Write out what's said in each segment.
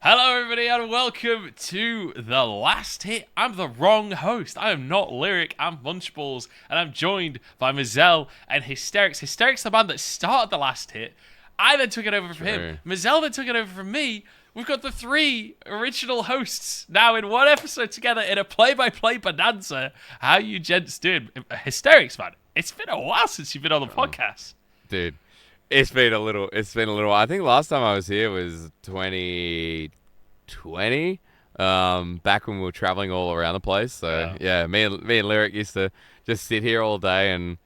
Hello, everybody, and welcome to The Last Hit. I'm the wrong host. I am not Lyric, I'm Munchables, and I'm joined by Mazel and Hysterics. Hysterics, the man that started The Last Hit. I then took it over from him. Mazel then took it over from me. We've got the three original hosts now in one episode together in a play-by-play bonanza. How you gents doing? Hysterics, man, it's been a while since you've been on the podcast. Dude. It's been a little while. I think last time I was here was 2020. Back when we were traveling all around the place. So yeah, me and Lyric used to just sit here all day and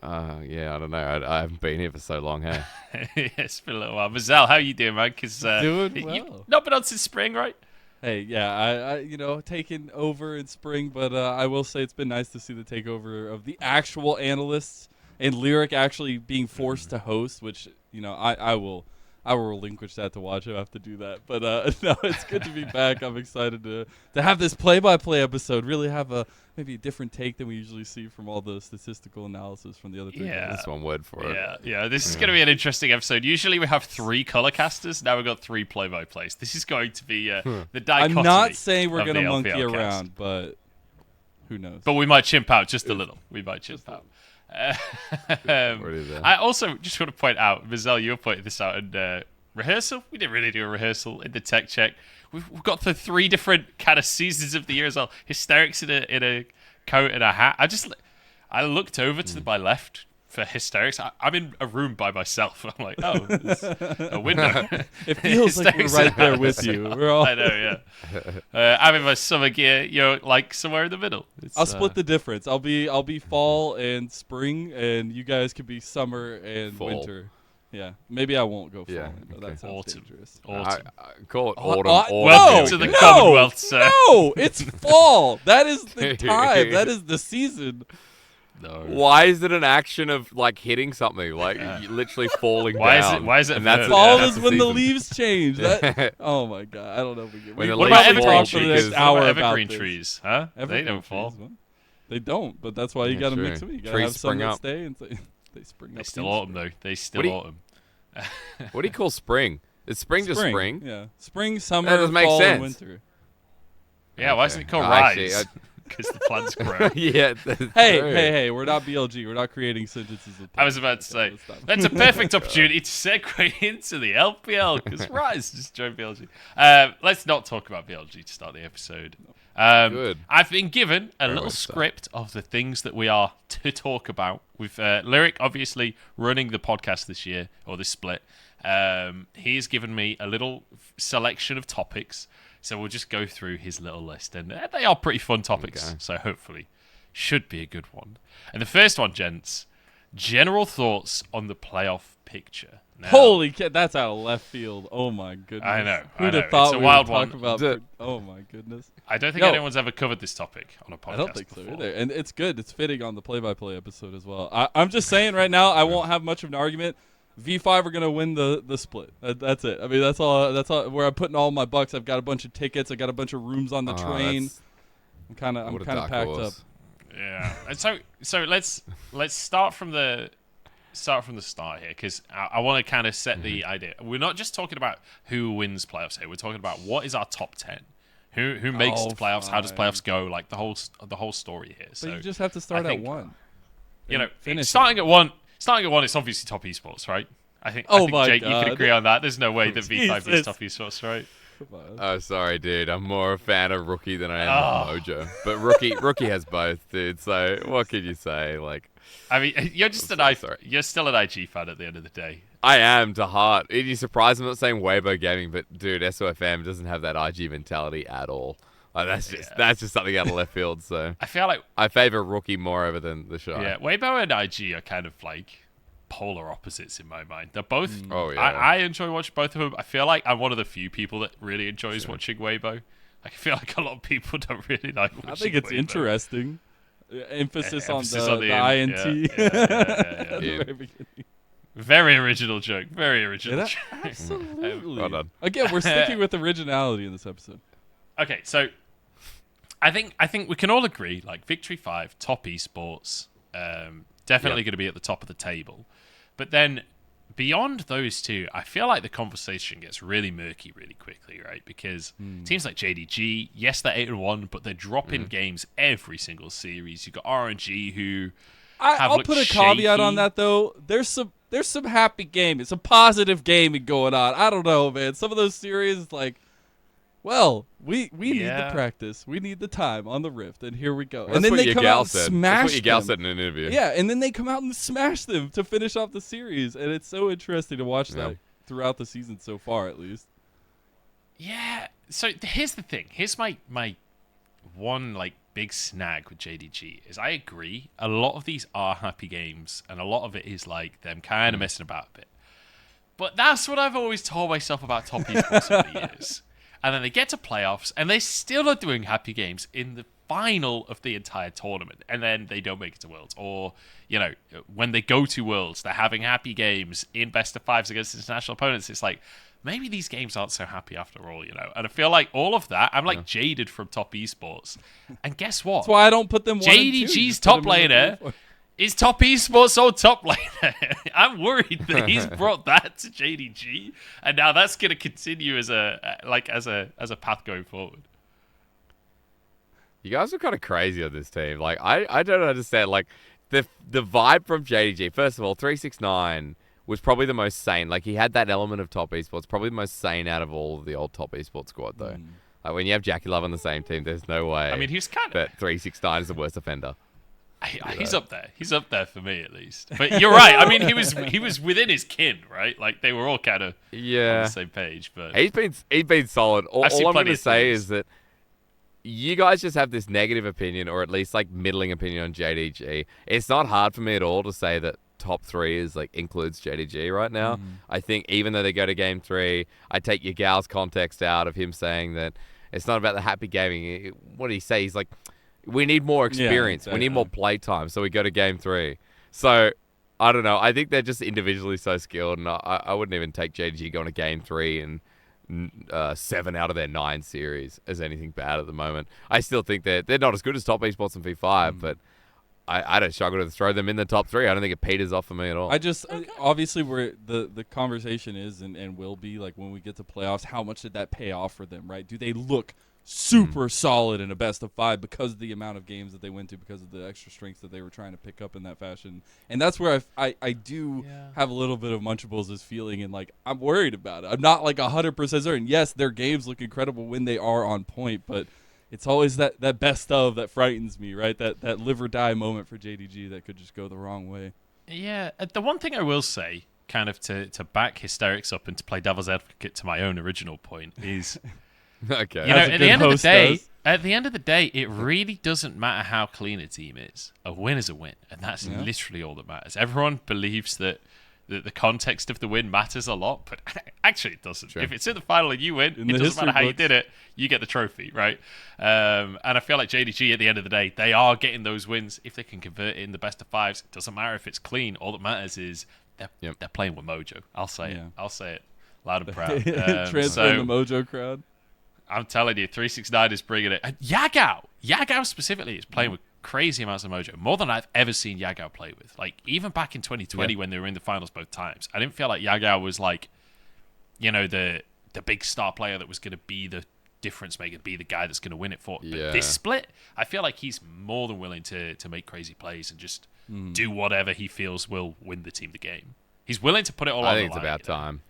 I don't know. I haven't been here for so long, hey. Yeah, it's been a little while. Mazel, how you doing, man? Because doing well. You've not been on since spring, right? Hey, yeah, I taken over in spring, but I will say it's been nice to see the takeover of the actual analysts. And Lyric actually being forced to host, which, I will relinquish that to watch him have to do that. But no, it's good to be back. I'm excited to have this play-by-play episode. Really have maybe a different take than we usually see from all the statistical analysis from the other three. Yeah, that's one word for it. Yeah. This is going to be an interesting episode. Usually we have three color casters. Now we've got three play-by-plays. This is going to be the dichotomy. I'm not saying we're going to monkey around, but who knows? But we might chimp out just a little. We might chimp out. I also just want to point out, Mazel, you were pointing this out in rehearsal. We didn't really do a rehearsal in the tech check. We've got the three different kind of seasons of the year as well. Hysterics in a coat and a hat. I looked over to my left for Hysterics. I'm in a room by myself. I'm like, oh, there's a window. It feels like we're right there with you. We're all. I know, yeah. I'm in my summer gear. You're like somewhere in the middle. I'll split the difference. I'll be fall and spring, and you guys could be summer and winter. Yeah, maybe I won't go fall, but that sounds dangerous. Autumn. I call it autumn. Welcome to the Commonwealth, sir. No, it's fall. That is the time. That is the season. No. Why is it an action of like hitting something, like literally falling down? Why is it? And that's fall that's is when the season. leaves change. Oh my god, I don't know if we get. When the What leaves about evergreen fall, trees? because- hour What about about evergreen this. trees? Huh? They don't fall. They don't, but that's why you got to mix them. You got to Trees have some spring that up. stay and they spring up. They still autumn though. They still autumn. What do you call spring? Is spring just spring? Yeah, spring, summer, That doesn't make fall, sense. and winter. Yeah, why isn't it called Actually, rise? Because the plants grow. Yeah. That's true. Hey, we're not BLG. We're not creating sentences. I was about to say, that's a perfect opportunity to segue into the LPL, because Rise just joined BLG. Let's not talk about BLG to start the episode. Good. I've been given a Very little well said. script of the things that we are to talk about. With Lyric, obviously, running the podcast this year, or this split. He's given me a little selection of topics. So we'll just go through his little list. And they are pretty fun topics. Okay. So hopefully should be a good one. And the first one, gents, general thoughts on the playoff picture. Now, Holy shit, that's out of left field. Oh my goodness. I know. Who'd I have know. thought It's a we wild would talk one. about? Oh my goodness. I don't think No. anyone's ever covered this topic on a podcast I don't think before. so either. And it's good. It's fitting on the play-by-play episode as well. I'm just saying right now, I won't have much of an argument. V5 are gonna win the split. That's it. I mean, that's all. Where I'm putting all my bucks. I've got a bunch of tickets. I got a bunch of rooms on the train. I'm kind of packed up. Yeah. And so let's start from the start here, because I want to kind of set the idea. We're not just talking about who wins playoffs here. We're talking about what is our top 10. Who makes the playoffs? Fine. How does playoffs go? Like the whole story here. But So you just have to start at one. Starting at one. It's obviously top esports, right? I think Jake, you can agree on that. There's no way that V5 is top esports, right? Oh, sorry, dude. I'm more a fan of Rookie than I am of Mojo. But Rookie has both, dude. So what can you say? Like, I mean, you're just you're still an IG fan at the end of the day. I am to heart. Are you surprised I'm not saying Weibo Gaming, but dude, SOFM doesn't have that IG mentality at all. Like, that's just something out of left field. So I feel like I favor Rookie more over than the show. Yeah, Weibo and IG are kind of like polar opposites in my mind. They're both. Oh yeah. I enjoy watching both of them. I feel like I'm one of the few people that really enjoys watching Weibo. I feel like a lot of people don't really like watching I think it's Weibo. interesting. Emphasis on the INT. INT. Yeah. The very beginning. Very original joke. Very original joke. Absolutely. Well done. Again, we're sticking with originality in this episode. Okay, so I think we can all agree, like Victory 5, top esports, definitely going to be at the top of the table. But then beyond those two, I feel like the conversation gets really murky really quickly, right? Because teams like JDG, yes, they're 8-1, but they're dropping games every single series. You've got RNG who I'll put a caveat on that though. There's some happy game. It's a positive gaming going on. I don't know, man. Some of those series, like, well, we need the practice. We need the time on the Rift, and here we go. Well, and then they come out and smash smash That's what your gal them. said in an interview. Yeah, and then they come out and smash them to finish off the series, and it's so interesting to watch that throughout the season so far, at least. Yeah. So here's the thing. Here's my one like big snag with JDG is I agree. A lot of these are happy games, and a lot of it is like them kind of messing about a bit. But that's what I've always told myself about top esports over the years. And then they get to playoffs, and they still are doing happy games in the final of the entire tournament, and then they don't make it to Worlds. Or, you know, when they go to Worlds, they're having happy games in best of fives against international opponents. It's like, maybe these games aren't so happy after all, you know? And I feel like all of that, I'm like jaded from top esports. And guess what? That's why I don't put them 1 and 2. JDG's top laner is top esports on top laner. I'm worried that he's brought that to JDG, and now that's going to continue as a path going forward. You guys are kind of crazy on this team. Like, I don't understand. Like, the vibe from JDG. First of all, 369 was probably the most sane. Like, he had that element of top esports. Probably the most sane out of all of the old top esports squad, though. Like, when you have Jackie Love on the same team, there's no way. I mean, he's kind of that 369 is the worst offender. He's up there. He's up there for me, at least. But you're right. I mean, he was within his kin, right? Like, they were all kind of on the same page. But he's been solid. All I'm going to say is that you guys just have this negative opinion, or at least like middling opinion on JDG. It's not hard for me at all to say that top 3 is like includes JDG right now. I think even though they go to game 3, I take your gal's context out of him saying that it's not about the happy gaming. What did he say? He's like, we need more experience. Yeah, exactly. We need more play time. So we go to game 3. So I don't know. I think they're just individually so skilled, and I wouldn't even take JDG going to game 3 and 7 out of their 9 series as anything bad at the moment. I still think they're not as good as top esports and V5, but I don't struggle to throw them in the top 3. I don't think it peters off for me at all. I just obviously where the conversation is and will be like when we get to playoffs, how much did that pay off for them, right? Do they look super solid in a best of 5 because of the amount of games that they went to, because of the extra strength that they were trying to pick up in that fashion? And that's where I do have a little bit of Munchables' feeling, and like I'm worried about it. I'm not like 100% certain. Yes, their games look incredible when they are on point, but it's always that best of that frightens me, right? That live or die moment for JDG that could just go the wrong way. Yeah, the one thing I will say, kind of to back Hysterics up and to play devil's advocate to my own original point, is okay. You know, at the end of the day, it really doesn't matter how clean a team is. A win is a win, and that's literally all that matters. Everyone believes that the context of the win matters a lot, but actually it doesn't. Sure. If it's in the final and you win, it doesn't matter how you did it. You get the trophy, right? And I feel like JDG, at the end of the day, they are getting those wins. If they can convert it in the best of 5s, it doesn't matter if it's clean. All that matters is they're playing with mojo. I'll say it. I'll say it loud and proud. Transferring the mojo crowd. I'm telling you, 369 is bringing it. And Yagao specifically is playing with crazy amounts of mojo, more than I've ever seen Yagao play with. Like, even back in 2020 when they were in the finals both times, I didn't feel like Yagao was like, you know, the big star player that was going to be the difference maker, be the guy that's going to win it for. But this split, I feel like he's more than willing to make crazy plays and just do whatever he feels will win the team the game. He's willing to put it all on the line. I think it's about time.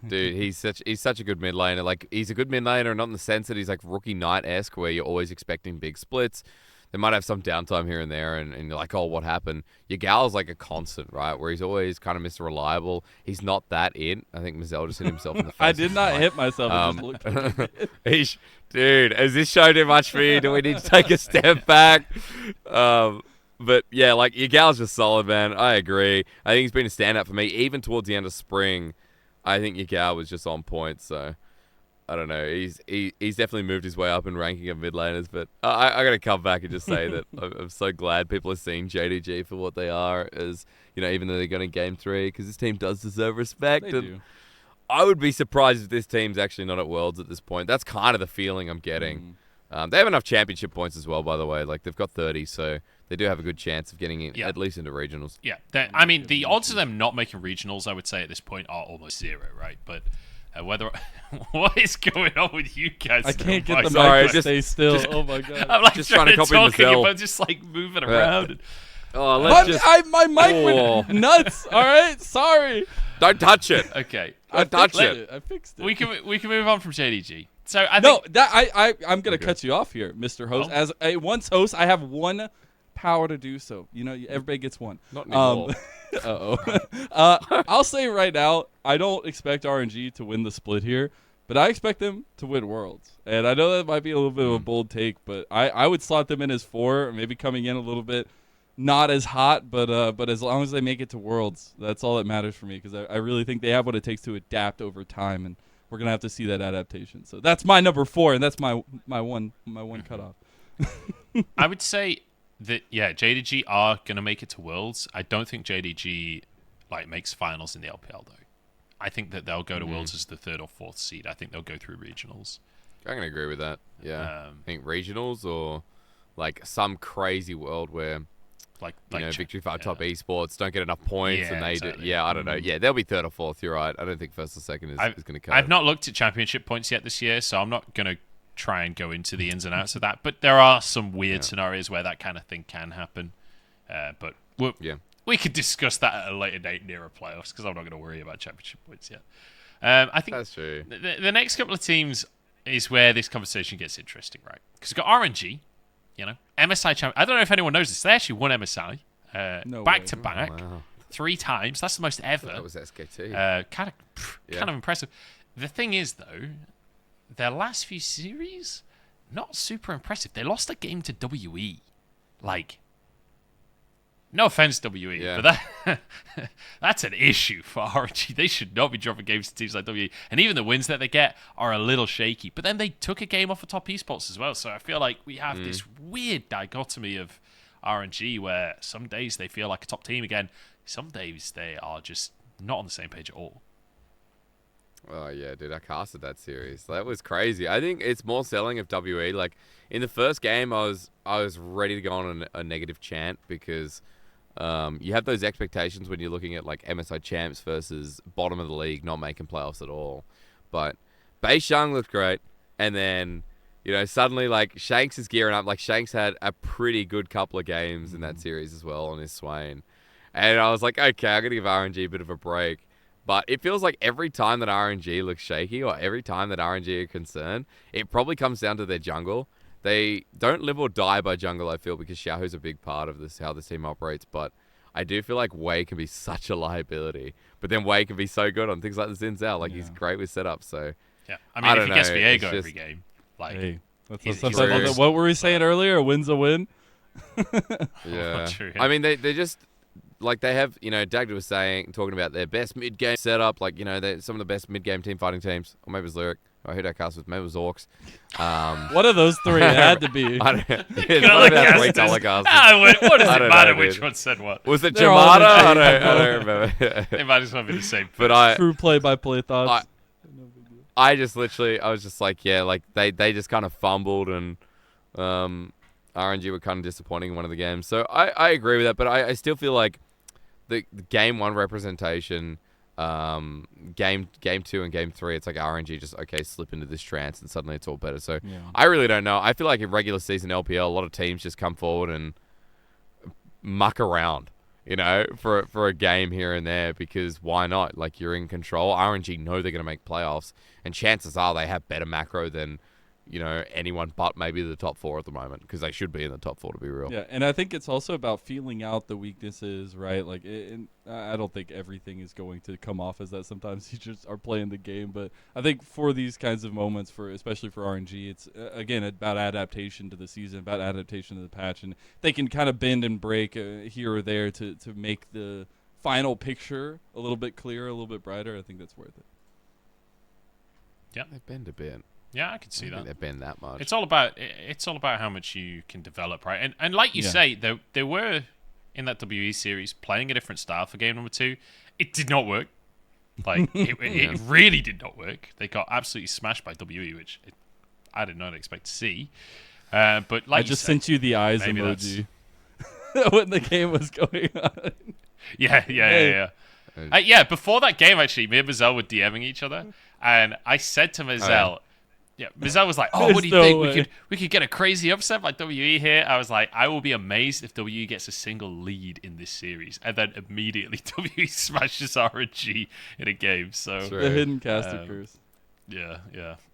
Dude, he's such a good mid laner. Like, he's a good mid laner, not in the sense that he's like Rookie Knight-esque, where you're always expecting big splits. They might have some downtime here and there, and you're like, oh, what happened? Yagal's like a constant, right? Where he's always kind of Mr. Reliable. He's not that in. I think Mazel just hit himself in the face. I did not hit myself. I just looked at it. Dude, has this show too much for you? Do we need to take a step back? But yeah, like, Yagal's just solid, man. I agree. I think he's been a standout for me. Even towards the end of spring, I think Yagal was just on point, so I don't know. He's definitely moved his way up in ranking of mid laners, but I got to come back and just say that I'm so glad people are seeing JDG for what they are, as, you know, even though they're going to game 3, because this team does deserve respect. They do. I would be surprised if this team's actually not at Worlds at this point. That's kind of the feeling I'm getting. They have enough championship points as well, by the way. Like, they've got 30, so they do have a good chance of getting in, at least into regionals. Yeah, I mean, the odds of them not making regionals, I would say at this point, are almost zero, right? But whether what is going on with you guys? I can't get the Sorry, mic to stay still. Oh my god! I'm like just trying to copy talk, Mazel. but just like moving around. Oh, let's my mic went nuts. All right, sorry. Don't touch it. Okay, Don't touch it. I fixed it. we can move on from JDG. So I think I'm gonna cut you off here, Mr. Host. Oh. As a once host, I have one power to do so. You know, everybody gets one. Not anymore. I'll say right now, I don't expect RNG to win the split here, but I expect them to win Worlds. And I know that might be a little bit of a bold take, but I would slot them in as 4, maybe coming in a little bit not as hot, but as long as they make it to Worlds, that's all that matters for me, because I really think they have what it takes to adapt over time, and we're gonna have to see that adaptation. So that's my number 4, and that's my one cutoff. I would say that JDG are gonna make it to Worlds. I don't think JDG makes finals in the LPL though. I think that they'll go to Worlds as the 3rd or 4th seed. I think they'll go through regionals. I'm gonna agree with that. Yeah, I think regionals or some crazy world where Victory 5 top esports don't get enough points and they do. Yeah, I don't know. Yeah, they'll be 3rd or 4th. You're right. I don't think 1st or 2nd is going to come. I've not looked at championship points yet this year, so I'm not going to try and go into the ins and outs of that. But there are some weird scenarios where that kind of thing can happen. But we could discuss that at a later date nearer playoffs, because I'm not going to worry about championship points yet. I think that's true. The next couple of teams is where this conversation gets interesting, right? Because we've got RNG. MSI champion. I don't know if anyone knows this. They actually won MSI back to back 3 times. That's the most ever. That was SKT. Kind of impressive. The thing is, though, their last few series, not super impressive. They lost a game to WE. No offense, WE, but that's an issue for RNG. They should not be dropping games to teams like WE. And even the wins that they get are a little shaky. But then they took a game off of top esports as well. So I feel like we have this weird dichotomy of RNG where some days they feel like a top team again. Some days they are just not on the same page at all. Oh, yeah, dude, I casted that series. That was crazy. I think it's more selling of WE. In the first game, I was ready to go on a negative chant because... you have those expectations when you're looking at MSI champs versus bottom of the league not making playoffs at all. But Beishang looked great, and then suddenly Shanks is gearing up. Shanks had a pretty good couple of games in that series as well on his Swain, and I was like, okay, I'm gonna give RNG a bit of a break. But it feels like every time that RNG looks shaky, or every time that RNG are concerned, it probably comes down to their jungle. They don't live or die by jungle, I feel, because Xiaohu's a big part of this, how this team operates. But I do feel like Wei can be such a liability. But then Wei can be so good on things like the Xin Zhao. He's great with setups. So yeah, I mean, if he gets Viego every game, hey, what were we saying earlier? A win's a win. Yeah, I mean, they just they have Dagda was talking about their best mid game setup. They're some of the best mid game team fighting teams. Or maybe it was Lyric. I heard that cast with maybe it was Orcs. One of those 3 it had to be. I don't know. What does it matter which one said what? Was it Jamada? I don't remember. They might as well be the same. But true play-by-play thoughts. I just literally, I was just they just kind of fumbled, and RNG were kind of disappointing in one of the games. So I agree with that, but I still feel like the game 1 representation, game 2 and game 3, it's RNG just slip into this trance and suddenly it's all better. So I really don't know. I feel like in regular season LPL, a lot of teams just come forward and muck around, for a game here and there, because why not? You're in control. RNG know they're going to make playoffs, and chances are they have better macro than anyone but maybe the top 4 at the moment, because they should be in the top 4 to be real. Yeah, and I think it's also about feeling out the weaknesses, right? I don't think everything is going to come off as that. Sometimes you just are playing the game, but I think for these kinds of moments, especially for RNG, it's again about adaptation to the season, about adaptation to the patch, and they can kind of bend and break here or there to make the final picture a little bit clearer, a little bit brighter. I think that's worth it. Yeah, they bend a bit. Yeah, I can see that. They've been that much. It's all about how much you can develop, right? And like you say, they were in that WE series playing a different style for game number 2. It did not work. It really did not work. They got absolutely smashed by WE, which I did not expect to see. But like I just sent you the eyes emoji when the game was going on. Yeah. Before that game, actually, me and Mazel were DMing each other, and I said to Mazel, Mazel was like, "Oh, what do you think? We could get a crazy upset like WE here." I was like, "I will be amazed if WE gets a single lead in this series," and then immediately WE smashes RNG in a game. So the hidden caster curse. Yeah.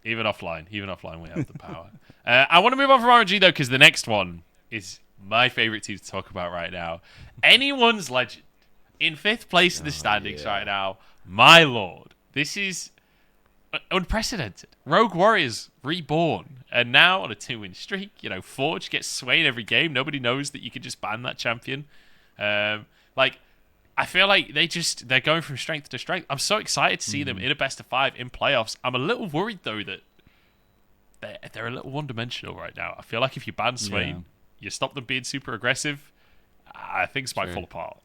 Even offline, we have the power. I want to move on from RNG though, because the next one is my favorite team to talk about right now. Anyone's Legend in 5th place in the standings right now. My lord, this is unprecedented. Rogue Warriors reborn, and now on a 2-win streak. Forge gets swayed every game. Nobody knows that you can just ban that champion. I feel like they're going from strength to strength. I'm so excited to see them in a best of 5 in playoffs. I'm a little worried though that they're a little one-dimensional right now. I feel like if you ban Swain, you stop them being super aggressive, things might fall apart.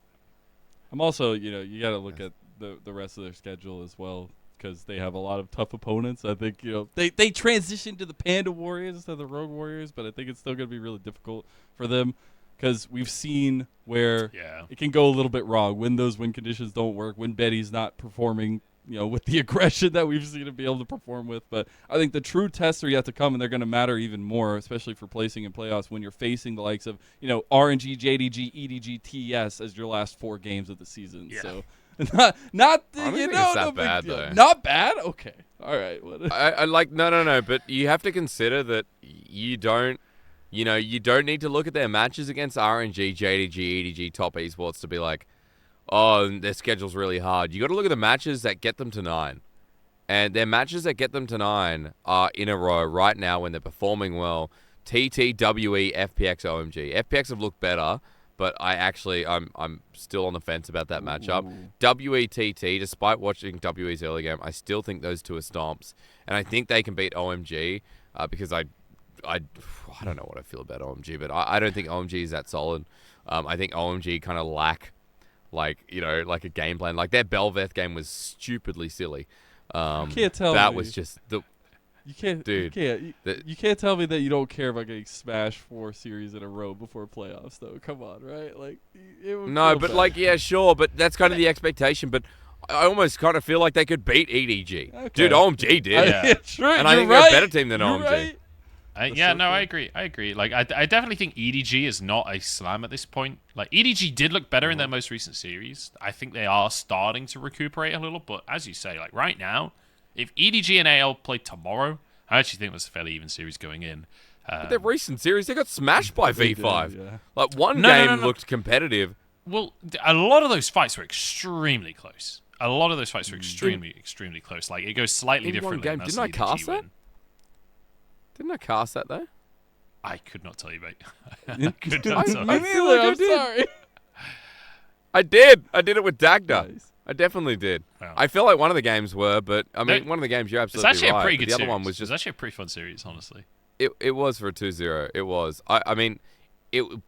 I'm also, you got to look at the rest of their schedule as well, because they have a lot of tough opponents. I think, they transitioned to the Panda Warriors instead of the Rogue Warriors, but I think it's still going to be really difficult for them, because we've seen where it can go a little bit wrong when those win conditions don't work, when Betty's not performing, with the aggression that we've seen him be able to perform with. But I think the true tests are yet to come, and they're going to matter even more, especially for placing in playoffs when you're facing the likes of, RNG, JDG, EDG, TES as your last 4 games of the season. Yeah. So not I don't think it's that bad, though. Not bad? Okay. All right. I like no, but you have to consider that you don't need to look at their matches against RNG, JDG, EDG, top esports to be like, oh, their schedule's really hard. You got to look at the matches that get them to 9. And their matches that get them to 9 are in a row right now when they're performing well. TT, WE, FPX, OMG. FPX have looked better, but I'm still on the fence about that matchup. WE, TT, despite watching WE's early game, I still think those two are stomps. And I think they can beat OMG because I don't know what I feel about OMG, but I don't think OMG is that solid. I think OMG kind of lack like a game plan. Like their Belveth game was stupidly silly. You can't tell that me. Was just the. You can't, dude. You can't tell me that you don't care about getting Smash 4 series in a row before playoffs, though. Come on, right? Like, no, but bad. Sure, but that's kind of the expectation. But I almost kind of feel like they could beat EDG. Okay. Dude, OMG did. True. And I think they're a better team than OMG. Right. I agree. Like, I definitely think EDG is not a slam at this point. Like, EDG did look better in their most recent series. I think they are starting to recuperate a little, but as you say, like, right now, if EDG and AL play tomorrow, I actually think that's a fairly even series going in. But their recent series, they got smashed by V5. Did, yeah. Like, one game looked competitive. Well, a lot of those fights were extremely close. Extremely close. Like, it goes slightly differently. Game. Didn't I cast that? Didn't I cast that, though? I could not tell you, mate. I'm sorry. I did it with Dagda. Nice. I definitely did. Wow. I feel like one of the games were, but I mean, one of the games you're absolutely right. It's actually a pretty good series. The other one was just. It was actually a pretty fun series, honestly. It was for a 2-0. It was. I mean,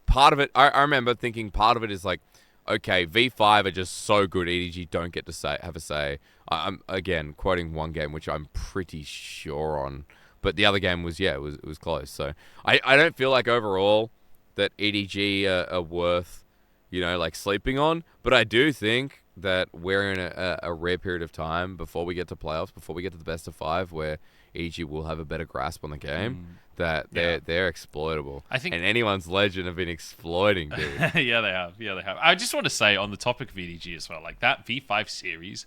part of it. I remember thinking part of it is like, okay, V5 are just so good. EDG don't get to have a say. I'm again quoting one game, which I'm pretty sure on. But the other game was, it was close. So I don't feel like overall that EDG are worth, like sleeping on. But I do think that we're in a rare period of time before we get to playoffs, before we get to the best of 5, where EDG will have a better grasp on the game. That they're exploitable. I think, and anyone's Legend have been exploiting, dude. Yeah, they have. I just want to say on the topic of EDG as well, like that V5 series,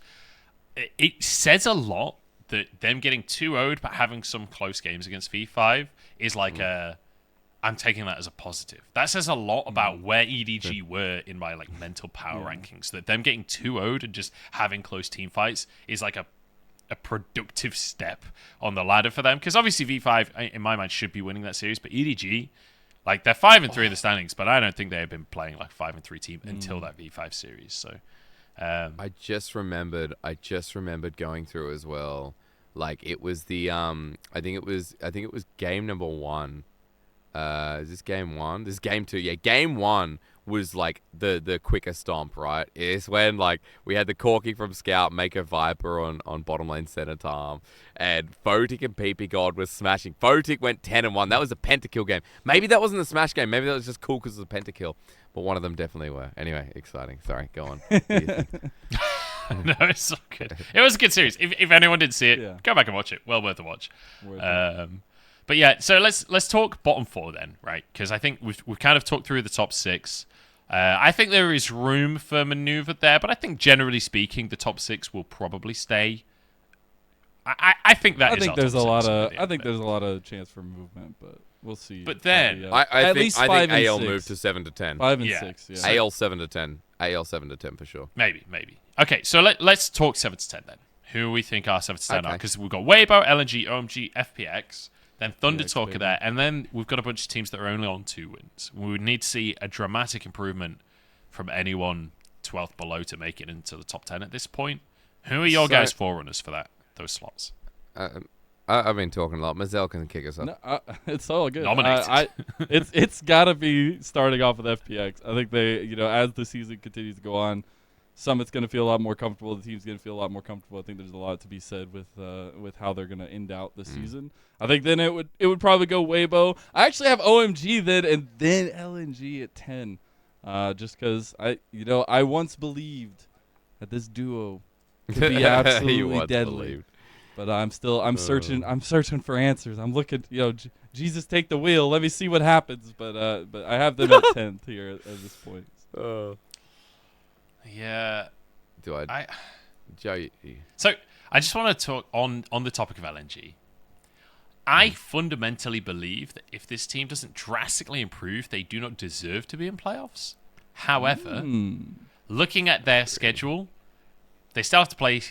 it says a lot. That them getting 2-0'd but having some close games against V5 is like I'm taking that as a positive. That says a lot about where EDG were in my like mental power rankings. That them getting 2-0'd and just having close team fights is like a productive step on the ladder for them. Because obviously V5 in my mind should be winning that series, but EDG, like they're 5-3 in the standings, but I don't think they have been playing like 5-3 team until that V5 series. So. I just remembered going through as well. Like it was the I think it was game number 1. Is this game 1? This is game 2. Yeah, game 1 was like the quicker stomp, right? Is when like we had the corking from Scout make a Viper on bottom lane center time, and Photic and PP God was smashing. Photic went 10-1. That was a pentakill game. Maybe that wasn't a smash game. Maybe that was just cool because it was a pentakill. But one of them definitely were. Anyway, exciting. Sorry, go on. No, it's so good. It was a good series. If anyone didn't see it, go back and watch it. Well worth a watch. But yeah, so let's talk bottom 4 then, right? Because I think we've kind of talked through the top 6. I think there is room for maneuver there, but I think generally speaking, the top 6 will probably stay. I think that I is. think there's a lot of. I think there's a lot of chance for movement, but we'll see. But then I think AL moved to 7 to 10. 5 and 6. Yeah. AL 7 to 10. AL 7 to 10 for sure. Maybe. Okay, so let's talk 7 to 10 then. Who we think our 7 to 10 are? Because we've got Weibo, LNG, OMG, FPX. Then Thunder Talker there, and then we've got a bunch of teams that are only on 2 wins. We would need to see a dramatic improvement from anyone 12th below to make it into the top 10 at this point. Who are your guys' forerunners for those slots? I've been talking a lot. Mazel can kick us off. No, it's all good. Nominated. It's got to be starting off with FPX. I think they, as the season continues to go on, Summit's going to feel a lot more comfortable. The team's going to feel a lot more comfortable. I think there's a lot to be said with how they're going to end out the season. I think then it would probably go Weibo. I actually have OMG then, and then LNG at 10, just because I once believed that this duo could be absolutely deadly. But I'm searching for answers. I'm looking, Jesus, take the wheel. Let me see what happens. But I have them at 10th here at this point. Yeah. Do I? Joe. So I just want to talk on the topic of LNG. I fundamentally believe that if this team doesn't drastically improve, they do not deserve to be in playoffs. However, looking at their schedule, they still have to play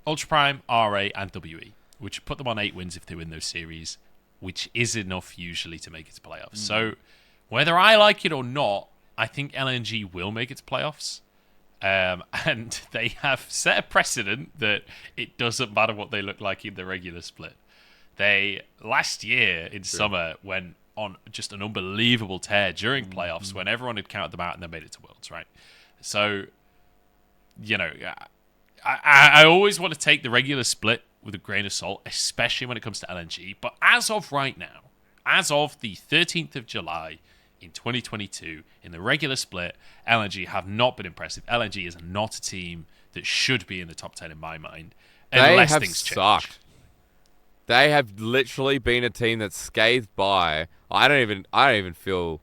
Ultra Prime, RA, and WE, which put them on 8 wins if they win those series, which is enough usually to make it to playoffs. So whether I like it or not, I think LNG will make it to playoffs. And they have set a precedent that it doesn't matter what they look like in the regular split. They, last year in summer, went on just an unbelievable tear during playoffs when everyone had counted them out and they made it to Worlds, right? So, I always want to take the regular split with a grain of salt, especially when it comes to LNG. But as of right now, as of the 13th of July in 2022, in the regular split, LNG have not been impressive. LNG is not a team that should be in the top 10 in my mind, unless things change. They have literally been a team that's scathed by. I don't even feel,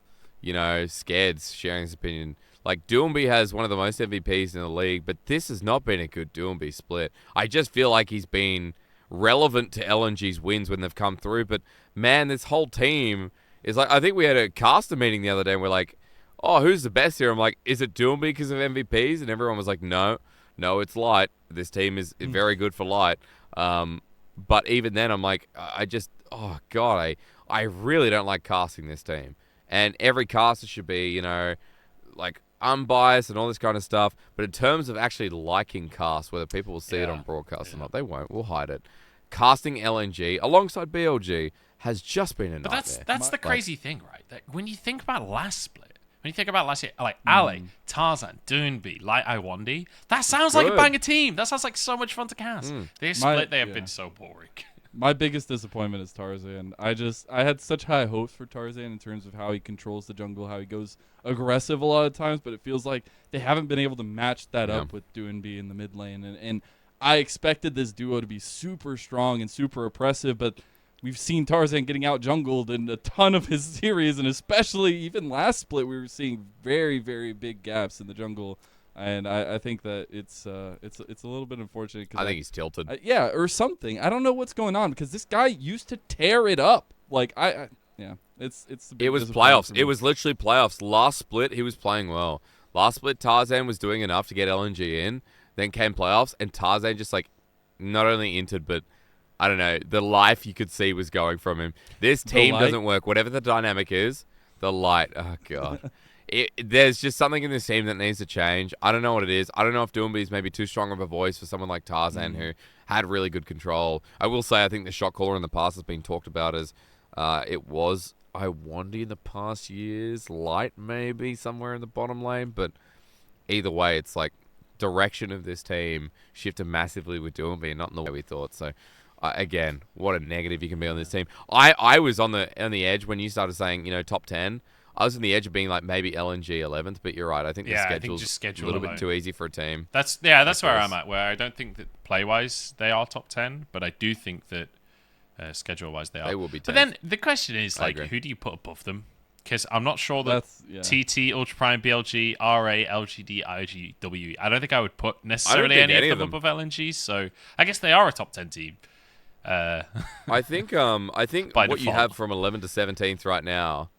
scared sharing this opinion. Like, Doomby has one of the most MVPs in the league, but this has not been a good Doomby split. I just feel like he's been relevant to LNG's wins when they've come through. But, man, this whole team is like... I think we had a caster meeting the other day and we're like, oh, who's the best here? I'm like, is it Doomby because of MVPs? And everyone was like, no, it's Light. This team is very good for Light. But even then, I'm like, I really don't like casting this team. And every caster should be, like unbiased and all this kind of stuff. But in terms of actually liking cast, whether people will see it on broadcast or not, they won't. We'll hide it. Casting LNG alongside BLG has just been a nightmare. But that's the crazy thing, right? That when you think about last split, when you think about last year, like Ale, Tarzan, Doonby, Light Iwandi, that sounds like a banger team. That sounds like so much fun to cast. This split, they have been so boring. My biggest disappointment is Tarzan. I had such high hopes for Tarzan in terms of how he controls the jungle, how he goes aggressive a lot of times, but it feels like they haven't been able to match that up with Doonby in the mid lane. And I expected this duo to be super strong and super oppressive, but we've seen Tarzan getting out jungled in a ton of his series, and especially even last split, we were seeing very, very big gaps in the jungle. And I think that it's a little bit unfortunate. I think he's tilted. Or something. I don't know what's going on because this guy used to tear it up. Like it's. It was playoffs. It was literally playoffs. Last split, he was playing well. Last split, Tarzan was doing enough to get LNG in. Then came playoffs, and Tarzan just like not only entered, but I don't know, the life you could see was going from him. This team doesn't work. Whatever the dynamic is, the light. Oh god. There's just something in this team that needs to change. I don't know what it is. I don't know if Doomby is maybe too strong of a voice for someone like Tarzan who had really good control. I will say I think the shot caller in the past has been talked about as it was I wonder in the past years, light maybe somewhere in the bottom lane, but either way, it's like direction of this team shifted massively with Doomby, not in the way we thought. So, again, what a negative you can be on this team. I was on the edge when you started saying, top 10. I was on the edge of being like maybe LNG 11th, but you're right. I think the schedule's a little bit too easy for a team. That's where I'm at, where I don't think that play-wise they are top 10, but I do think that schedule-wise they are. They will be 10th. But then the question is, who do you put above them? Because I'm not sure that TT, Ultra Prime, BLG, RA, LGD, IGW. I don't think I would put necessarily any of them above LNG, so I guess they are a top 10 team. I think what default. You have from 11 to 17th right now,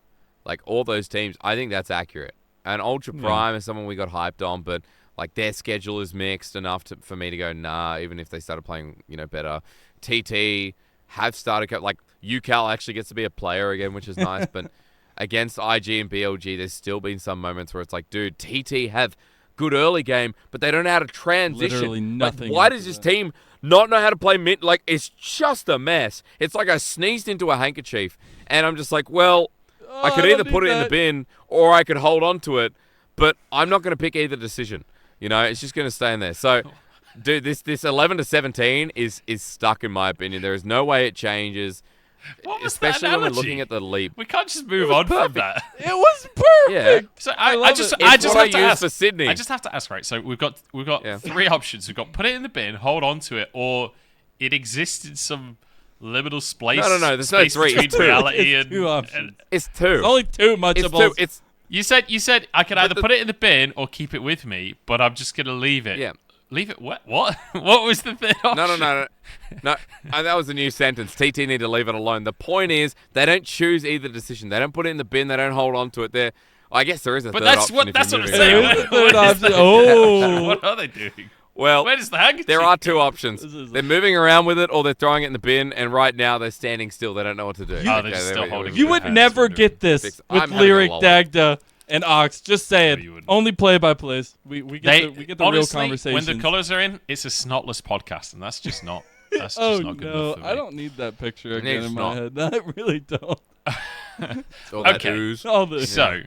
like all those teams, I think that's accurate. And Ultra Prime is someone we got hyped on, but like their schedule is mixed enough for me to go, nah, even if they started playing, better. TT have started, like UCal actually gets to be a player again, which is nice, but against IG and BLG, there's still been some moments where it's like, dude, TT have good early game, but they don't know how to transition. Literally nothing. Like, why does this team not know how to play mid? Like, it's just a mess. It's like I sneezed into a handkerchief, and I'm just like, well, I could either put it in the bin or I could hold on to it, but I'm not going to pick either decision. It's just going to stay in there. So, dude, this 11 to 17 is stuck in my opinion. There is no way it changes. What was especially that when we're looking at the leap. We can't just move on from that. It was perfect. Yeah. So I just have to ask for Sydney. I just have to ask, right? So we've got three options. We've got put it in the bin, hold on to it, or it exists in some liminal space. No. There's no three. Between reality it's two options. It's two. It's only two Munchables. It's you said I can either put it in the bin or keep it with me, but I'm just gonna leave it. Yeah. Leave it. What? What was the third option? No. That was a new sentence. TT need to leave it alone. The point is, they don't choose either decision. They don't put it in the bin. They don't hold on to it. I guess there is a third option. But that's what I'm saying. There is a third option. Oh. What are they doing? Well, where does the handkerchief there are two options. They're moving around with it, or they're throwing it in the bin. And right now, they're standing still. They don't know what to do. They're still holding it. You would never get this with Lyric, Dagda, and Ox. Just say it. Only play-by-plays. We get the honestly, real conversation. When the colors are in, it's a snotless podcast, and that's just not. That's just not good enough for me. I don't need that picture again in my head. I really don't. Okay. So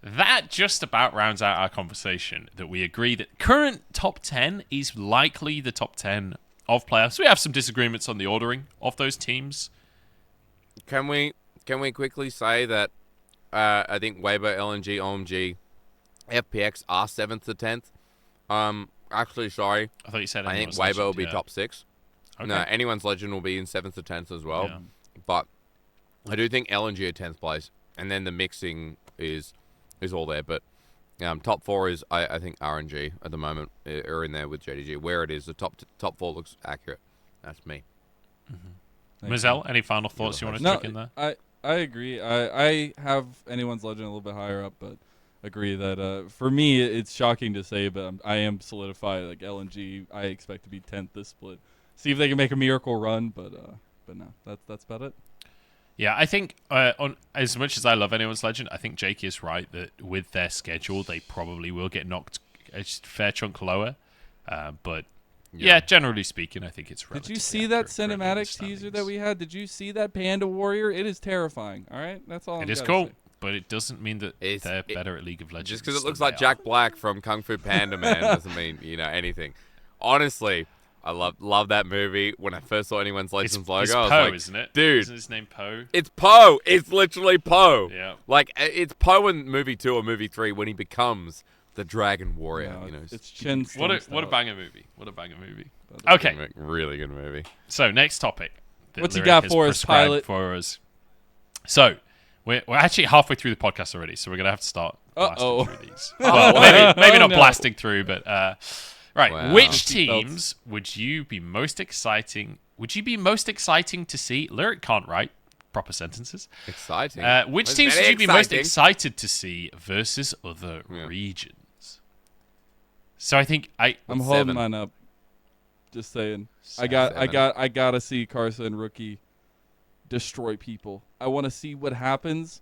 that just about rounds out our conversation. That we agree that current top 10 is likely the top 10 of playoffs. We have some disagreements on the ordering of those teams. Can we quickly say that? I think Weibo, LNG, OMG, FPX are 7th to 10th. Actually, sorry. I thought you said I think Weibo will be top 6. Okay. No, Anyone's Legend will be in 7th to 10th as well. Yeah. But I do think LNG are 10th place. And then the mixing is all there. But top 4 is, I think, RNG at the moment are in there with JDG. Where it is, the top 4 looks accurate. That's me. Mm-hmm. Mazel, any final thoughts you want to stick in there? I agree. I have Anyone's Legend a little bit higher up, but agree that for me it's shocking to say, but I am solidified. Like LNG, I expect to be 10th this split. See if they can make a miracle run, but no, that's about it. Yeah, I think on as much as I love Anyone's Legend, I think Jake is right that with their schedule they probably will get knocked a fair chunk lower. But yeah, generally speaking, I think it's relatively. Did you see that cinematic teaser that we had? Did you see that Panda Warrior? It is terrifying. All right, that's all. It is cool, but it doesn't mean that they're better at League of Legends. Just because it looks like Jack Black from Kung Fu Panda Man doesn't mean anything. Honestly, I love that movie. When I first saw Anyone's Legends logo, it's I was Poe, like, isn't it? Dude, isn't his name Poe? It's Poe. It's literally Poe. Yeah, like it's Poe in movie 2 or movie 3 when he becomes the Dragon Warrior. No, it's Chin. What a banger movie! What a banger movie! Okay, really good movie. So next topic. What you got for us, pilot? For us. So we're actually halfway through the podcast already, so we're gonna have to start blasting through these. Well, maybe not blasting through, but right. Wow. Which teams would you be most exciting? Would you be most exciting to see? Lyric can't write proper sentences. Exciting. Which teams would you be most excited to see versus other regions? So I think I'm holding mine up. Just saying. I gotta see Carson Rookie destroy people. I want to see what happens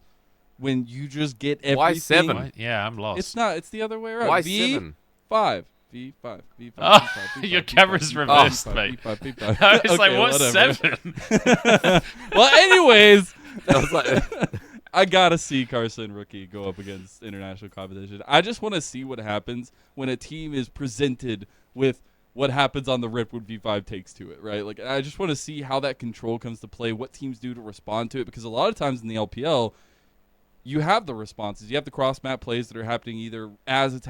when you just get everything. Why 7? Yeah, I'm lost. It's not. It's the other way around. Why 7? V5. V5. V5. Oh, V5, your camera's reversed, mate. V5. I was like, what's 7? Well, anyways. I gotta see Carson Rookie go up against international competition. I just want to see what happens when a team is presented with what happens on the rip when V5 takes to it, right? Like, I just want to see how that control comes to play, what teams do to respond to it, because a lot of times in the LPL, you have the responses. You have the cross-map plays that are happening either as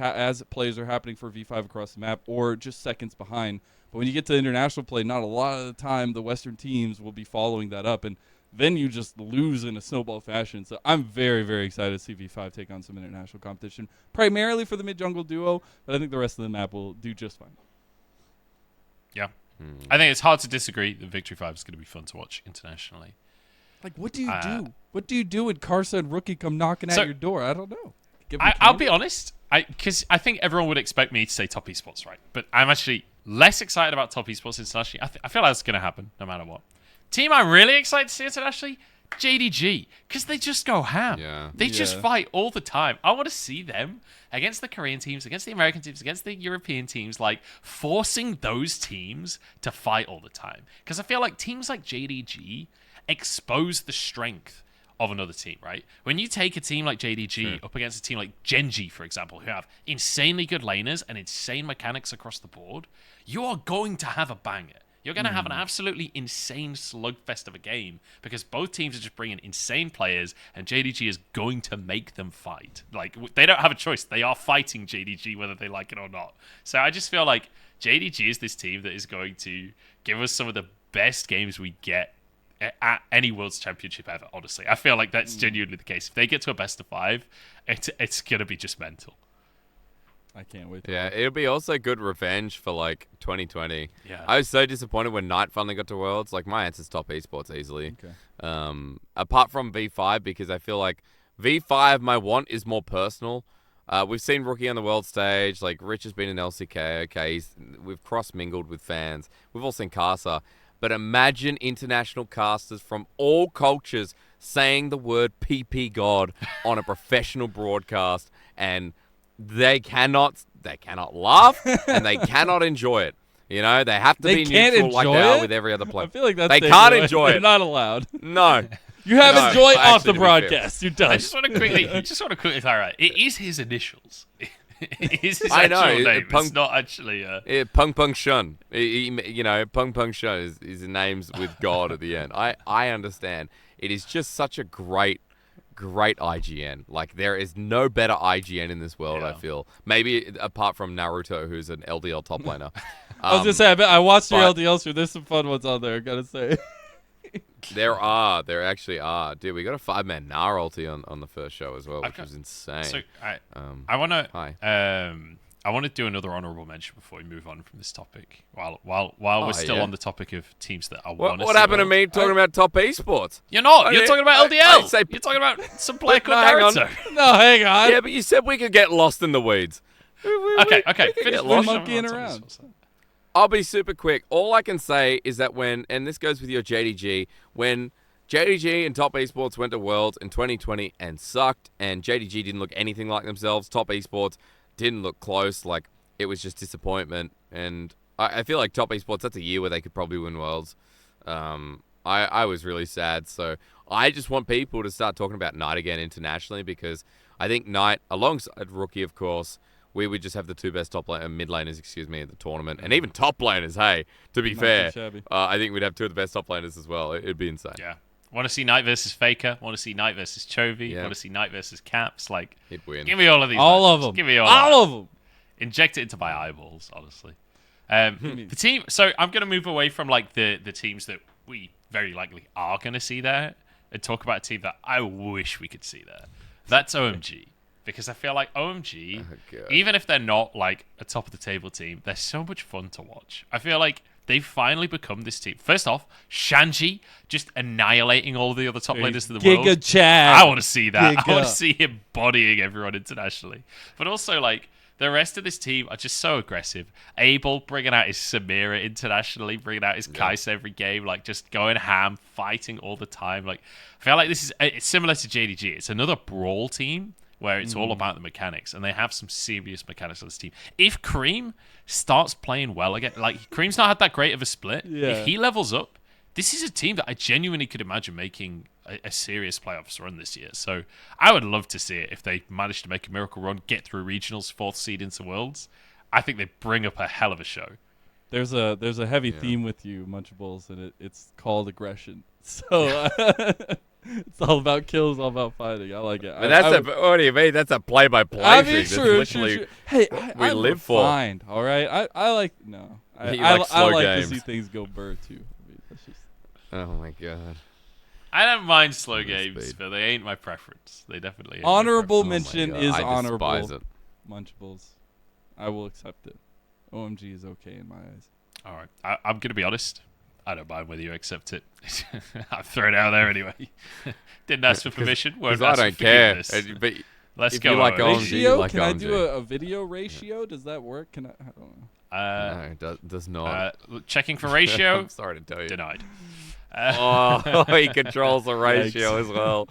plays are happening for V5 across the map or just seconds behind. But when you get to international play, not a lot of the time the Western teams will be following that up, and then you just lose in a snowball fashion. So I'm very, very excited to see V5 take on some international competition, primarily for the mid-jungle duo, but I think the rest of the map will do just fine. Yeah. I think it's hard to disagree that Victory 5 is going to be fun to watch internationally. Like, what do you do? What do you do when Carson and Rookie come knocking at your door? I don't know. I'll be honest, because I think everyone would expect me to say top esports, right? But I'm actually less excited about top esports internationally. I feel like that's going to happen no matter what. Team I'm really excited to see internationally, JDG, because they just go ham. Yeah. They just fight all the time. I want to see them against the Korean teams, against the American teams, against the European teams, like forcing those teams to fight all the time. Because I feel like teams like JDG expose the strength of another team, right? When you take a team like JDG up against a team like Genji, for example, who have insanely good laners and insane mechanics across the board, you are going to have a banger. You're going to have an absolutely insane slugfest of a game because both teams are just bringing insane players and JDG is going to make them fight. Like, they don't have a choice. They are fighting JDG whether they like it or not. So I just feel like JDG is this team that is going to give us some of the best games we get at any World's Championship ever, honestly. I feel like that's genuinely the case. If they get to a best of 5, it's going to be just mental. I can't wait. Yeah, it'll be also good revenge for, like, 2020. Yeah. I was so disappointed when Knight finally got to Worlds. Like, my answer's top esports easily. Okay. Apart from V5, because I feel like V5, my want is more personal. We've seen Rookie on the world stage. Like, Rich has been in LCK. Okay, we've cross-mingled with fans. We've all seen Casa. But imagine international casters from all cultures saying the word PP God on a professional broadcast, and they cannot laugh and they cannot enjoy it. You know, they have to be neutral like they are with every other player. I feel like that's they can't enjoy it. They're not allowed. No. You have enjoy off the to be broadcast. You're done. I just want to quickly clarify. It is his initials. It is his I know, actual name. It's not actually... Pung Pung Shun. Pung Pung Shun is his name's with God at the end. I understand. It is just such a great IGN. Like, there is no better IGN in this world, I feel. Maybe apart from Naruto, who's an LDL top laner. I was going to say, I watched your LDL stream. There's some fun ones on there, I got to say. There actually are. Dude, we got a 5-man Gnar ulti on the first show as well, which was insane. So, I want to do another honorable mention before we move on from this topic. While we're still on the topic of teams that I want to see. What happened to me talking about top esports? You're not. You're talking about LDL. You're talking about some player called Naruto. No, hang on. Yeah, but you said we could get lost in the weeds. Okay. Finish monkeying around. I'll be super quick. All I can say is that and this goes with your JDG, when JDG and Top Esports went to Worlds in 2020 and sucked, and JDG didn't look anything like themselves, Top Esports didn't look close, like, it was just disappointment, and I feel like Top Esports, that's a year where they could probably win Worlds. I was really sad, so I just want people to start talking about Knight again internationally, because I think Knight, alongside Rookie, of course, we would just have the two best mid laners, at the tournament. And even top laners, hey, to be fair. I think we'd have two of the best top laners as well. It'd be insane. Yeah. Want to see Knight versus Faker. Want to see Knight versus Chovy. Yeah. Want to see Knight versus Caps. Like, he'd win. Give me all of these. All of them. Give me all of them. Inject it into my eyeballs, honestly. The team. So I'm going to move away from, like, the teams that we very likely are going to see there and talk about a team that I wish we could see there. That's OMG. Because I feel like OMG, even if they're not, like, a top-of-the-table team, they're so much fun to watch. I feel like they've finally become this team. First off, Shanji just annihilating all the other top laners of the world. Giga Chad. I want to see that. Giga. I want to see him bodying everyone internationally. But also, like, the rest of this team are just so aggressive. Abel bringing out his Samira internationally, bringing out his Kai'Sa every game, like, just going ham, fighting all the time. Like, I feel like it's similar to JDG. It's another brawl team where it's all about the mechanics, and they have some serious mechanics on this team. If Cream starts playing well again, like, Cream's not had that great of a split. Yeah. If he levels up, this is a team that I genuinely could imagine making a serious playoffs run this year. So I would love to see it if they manage to make a miracle run, get through regionals, 4th seed into Worlds. I think they bring up a hell of a show. There's a heavy theme with you, Munchables, and it's called aggression. So it's all about kills, all about fighting. I like it. But what do you mean? That's a play-by-play I thing. mean, That's true. literally Hey, we I'm live for. refined, all right? I like no. You I like slow like games. to see things go burr too. I mean, that's just. Oh my god. I don't mind slow Speed. games, but they ain't my preference. They definitely ain't Honorable my preference. mention Oh my God, is I honorable. despise it. Munchables, I will accept it. OMG is okay in my eyes. All right. I'm going to be honest. I don't mind whether you accept it. I've thrown it out there anyway. Didn't ask for permission. Won't Because I ask don't for care. forgiveness. But Let's if go. you like Owen. OMG, Ratio? like Can I OMG. do a video ratio? Does that work? Can I don't know. No, it does not. Checking for ratio. I'm sorry to tell you. Denied. Oh, he controls the ratio as well.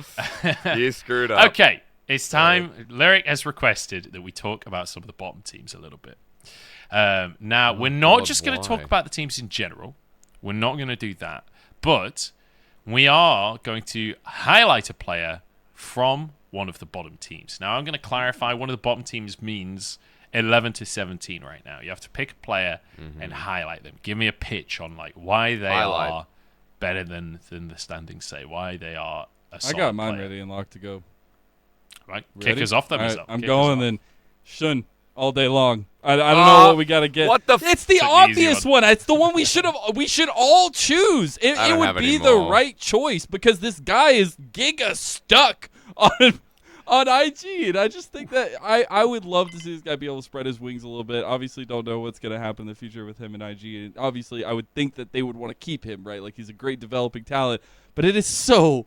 You screwed up. Okay, it's time. Lyric has requested that we talk about some of the bottom teams a little bit. Now, we're not God, just going to talk why? about the teams in general. We're not going to do that. But we are going to highlight a player from one of the bottom teams. Now, I'm going to clarify one of the bottom teams means 11 to 17 right now. You have to pick a player and highlight them. Give me a pitch on like why they are better than the standings say, why they are a solid I got mine player. ready and locked to go. Right, Ready? kick us off then, All right, Mazel. I'm Kick us going off. then. Shun all day long. I don't know what we got to get. What the It's the Took the easy obvious one. It's the one we should all choose. I It don't would have be any the more. right choice because this guy is giga stuck on IG, and I just think that I would love to see this guy be able to spread his wings a little bit. Obviously, don't know what's going to happen in the future with him and IG, and obviously, I would think that they would want to keep him, right? Like he's a great developing talent, but it is so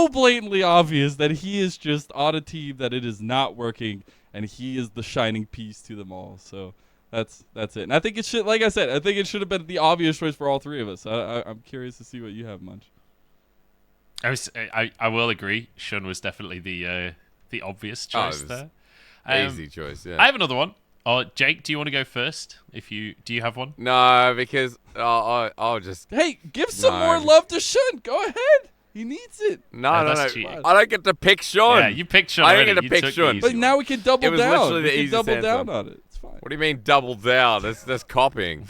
blatantly obvious that he is just on a team that it is not working, and he is the shining piece to them all. So that's it. And I think it should, like I said, I think it should have been the obvious choice for all three of us. I'm curious to see what you have, Munch. I will agree. Shun was definitely the obvious choice there. Easy choice, yeah. I have another one. Oh, Jake, do you want to go first? Do you have one? No, because I'll just... Hey, give some No. more love to Shun. Go ahead. He needs it. No. that's cheating. I don't get to pick Sean. Yeah, you picked Shun I already. didn't get to You pick took the Shun. easy But one. now we can double It was down. literally the We can easiest double down answer. on it. It's fine. What do you mean double down? That's copying.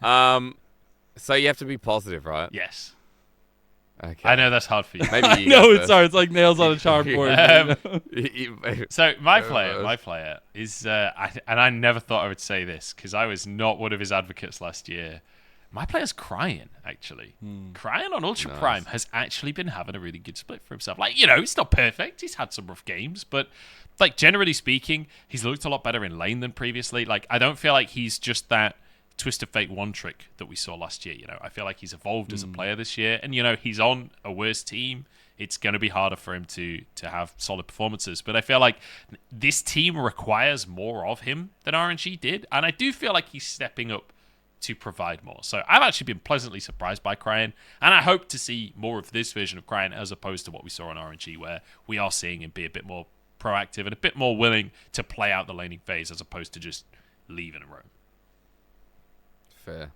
So you have to be positive, right? Yes. Okay. I know that's hard for you. Maybe you No, go it's first. sorry. It's like nails on a chalkboard. So my player is, and I never thought I would say this because I was not one of his advocates last year. My player's Cryan, actually. Cryan on Ultra Nice. Prime has actually been having a really good split for himself. Like, you know, it's not perfect. He's had some rough games, but like generally speaking, he's looked a lot better in lane than previously. Like, I don't feel like he's just that Twist of Fate one trick that we saw last year. You know, I feel like he's evolved as a player this year, and you know, he's on a worse team. It's going to be harder for him to have solid performances. But I feel like this team requires more of him than RNG did, and I do feel like he's stepping up to provide more. So I've actually been pleasantly surprised by Cryan, and I hope to see more of this version of Cryan as opposed to what we saw on RNG, where we are seeing him be a bit more proactive and a bit more willing to play out the laning phase as opposed to just leave and roam. Fair.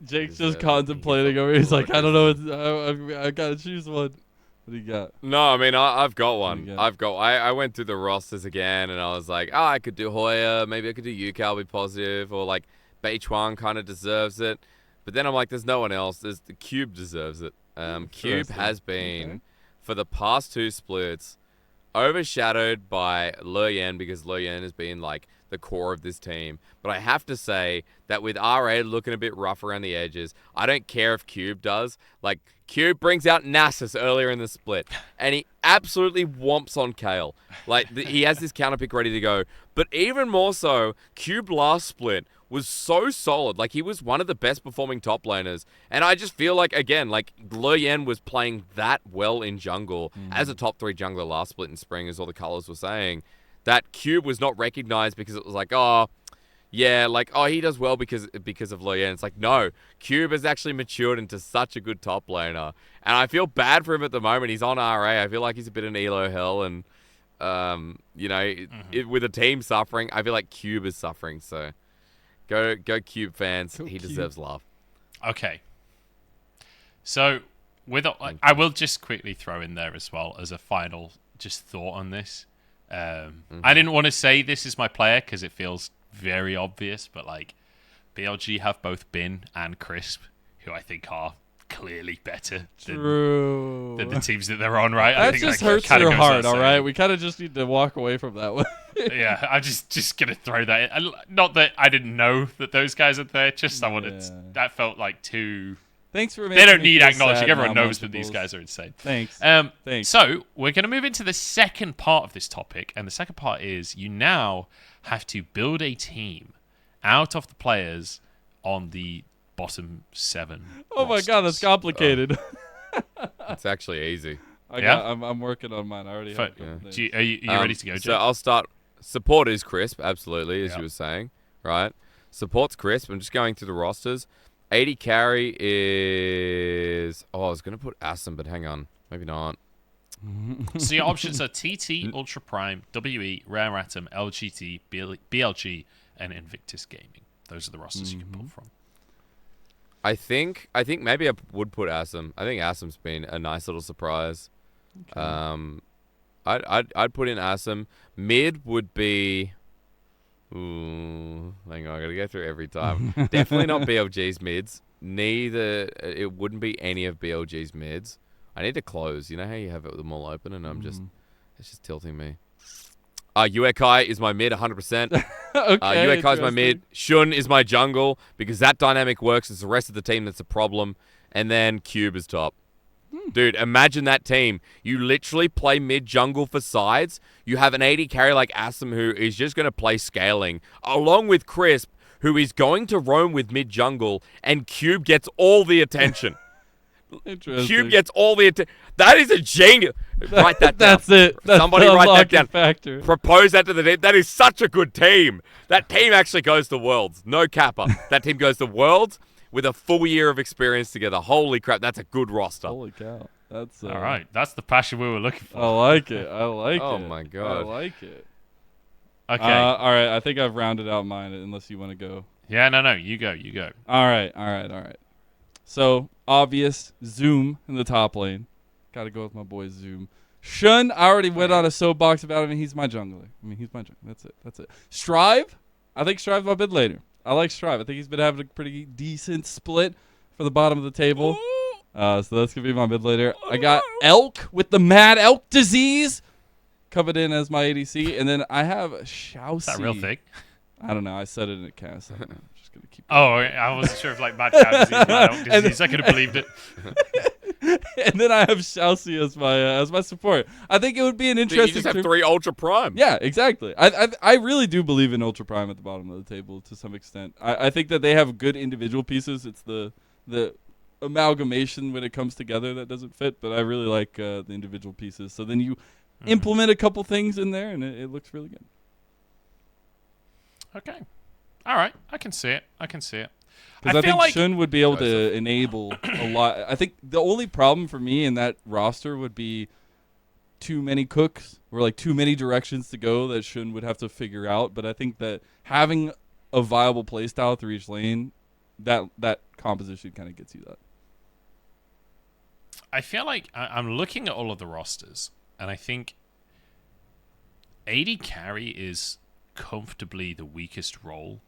Jake's Is just that- contemplating over here. He's like, I don't know. I got to choose one. What do you got? No, I mean, I've got one. you I went through the rosters again, and I was like, I could do Hoya. Maybe I could do Yuka. I'll be positive. Or like, Beichuan kind of deserves it. But then I'm like, there's no one else. The Cube deserves it. Cube Interesting. has been, Okay. for the past two splits, overshadowed by Le Yen because Le Yen has been like the core of this team. But I have to say that with RA looking a bit rough around the edges, I don't care if Cube does. Like, Cube brings out Nasus earlier in the split, and he absolutely whomps on Kale. Like, he has this counter pick ready to go. But even more so, Cube last split was so solid. Like, he was one of the best performing top laners. And I just feel like, again, like, Le Yen was playing that well in jungle as a top 3 jungler last split in spring, as all the colors were saying, that Cube was not recognized because it was like, he does well because of Le Yen. It's like, no, Cube has actually matured into such a good top laner. And I feel bad for him at the moment. He's on RA. I feel like he's a bit in elo hell. And, with the team suffering, I feel like Cube is suffering. So go Cube fans. Go He Cube. deserves love. Okay. So, I will just quickly throw in there as well as a final just thought on this. I didn't want to say this is my player because it feels very obvious, but like BLG have both Bin and Crisp, who I think are clearly better than the teams that they're on, right? That I think just that hurts kinda your goes heart, without all right? saying. We kind of just need to walk away from that one. Yeah, I'm just going to throw that in. Not that I didn't know that those guys are there, just I wanted that felt like too... Thanks for making They don't me need feel acknowledging. sad Everyone now, knows that these Munchables. guys are insane. Thanks. Thanks. So we're going to move into the second part of this topic, and the second part is you now have to build a team out of the players on the bottom 7. Oh my god, that's complicated. It's actually easy. I'm working on mine. I already have a couple things. Are you ready to go, Jake? So I'll start. Support is Crisp, absolutely, as you were saying, right? Support's Crisp. I'm just going through the rosters. 80 carry is... Oh, I was going to put Asim, but hang on. Maybe not. So your options are TT, Ultra Prime, WE, Rare Atom, LGT, BLG, and Invictus Gaming. Those are the rosters you can pull from. I think maybe I would put Asim. I think Asim's been a nice little surprise. Okay. I'd put in Asim. Mid would be... Ooh, hang on, I gotta go through every time. Definitely not BLG's mids. Neither, it wouldn't be any of BLG's mids. I need to close. You know how you have it with them all open, and it's just tilting me. Uekai is my mid, 100%. Okay, Uekai is my mid. Shun is my jungle because that dynamic works. It's the rest of the team that's a problem. And then Cube is top. Dude, imagine that team. You literally play mid-jungle for sides. You have an 80 carry like Asim who is just going to play scaling, along with Crisp, who is going to roam with mid-jungle, and Cube gets all the attention. Cube gets all the attention. That is a genius. Write that down. That's it. That's Somebody the write that down. Factor. Propose that to the team. That is such a good team. That team actually goes to Worlds. No kappa. That team goes to Worlds with a full year of experience together. Holy crap, that's a good roster. Holy cow. That's all right. That's the passion we were looking for. I like it. Oh my god. I like it. Okay. All right. I think I've rounded out mine unless you want to go. Yeah, no. You go. All right. So, obvious, Zoom in the top lane. Got to go with my boy Zoom. Shun, I already went on a soapbox about him, and he's my jungler. That's it. Strive, I think Strive's my mid laner. I like Strive. I think he's been having a pretty decent split for the bottom of the table. So that's going to be my mid laner. I got Elk with the mad elk disease coming in as my ADC. And then I have Xiaoxi. Is that a real thing? I don't know. I said it in a cast. I'm just going to keep I wasn't sure if like mad cow disease, mad elk disease. I could have believed it. And then I have Xiaoxi as my support. I think it would be an interesting. You just have 3 Ultra Prime. Yeah, exactly. I really do believe in Ultra Prime at the bottom of the table to some extent. I think that they have good individual pieces. It's the amalgamation when it comes together that doesn't fit. But I really like the individual pieces. So then you implement a couple things in there, and it looks really good. Okay. All right. I can see it. Because I think Shun would be able to enable a lot. I think the only problem for me in that roster would be too many cooks or like too many directions to go that Shun would have to figure out. But I think that having a viable playstyle through each lane, that composition kind of gets you that. I feel like I'm looking at all of the rosters, and I think 80 carry is comfortably the weakest role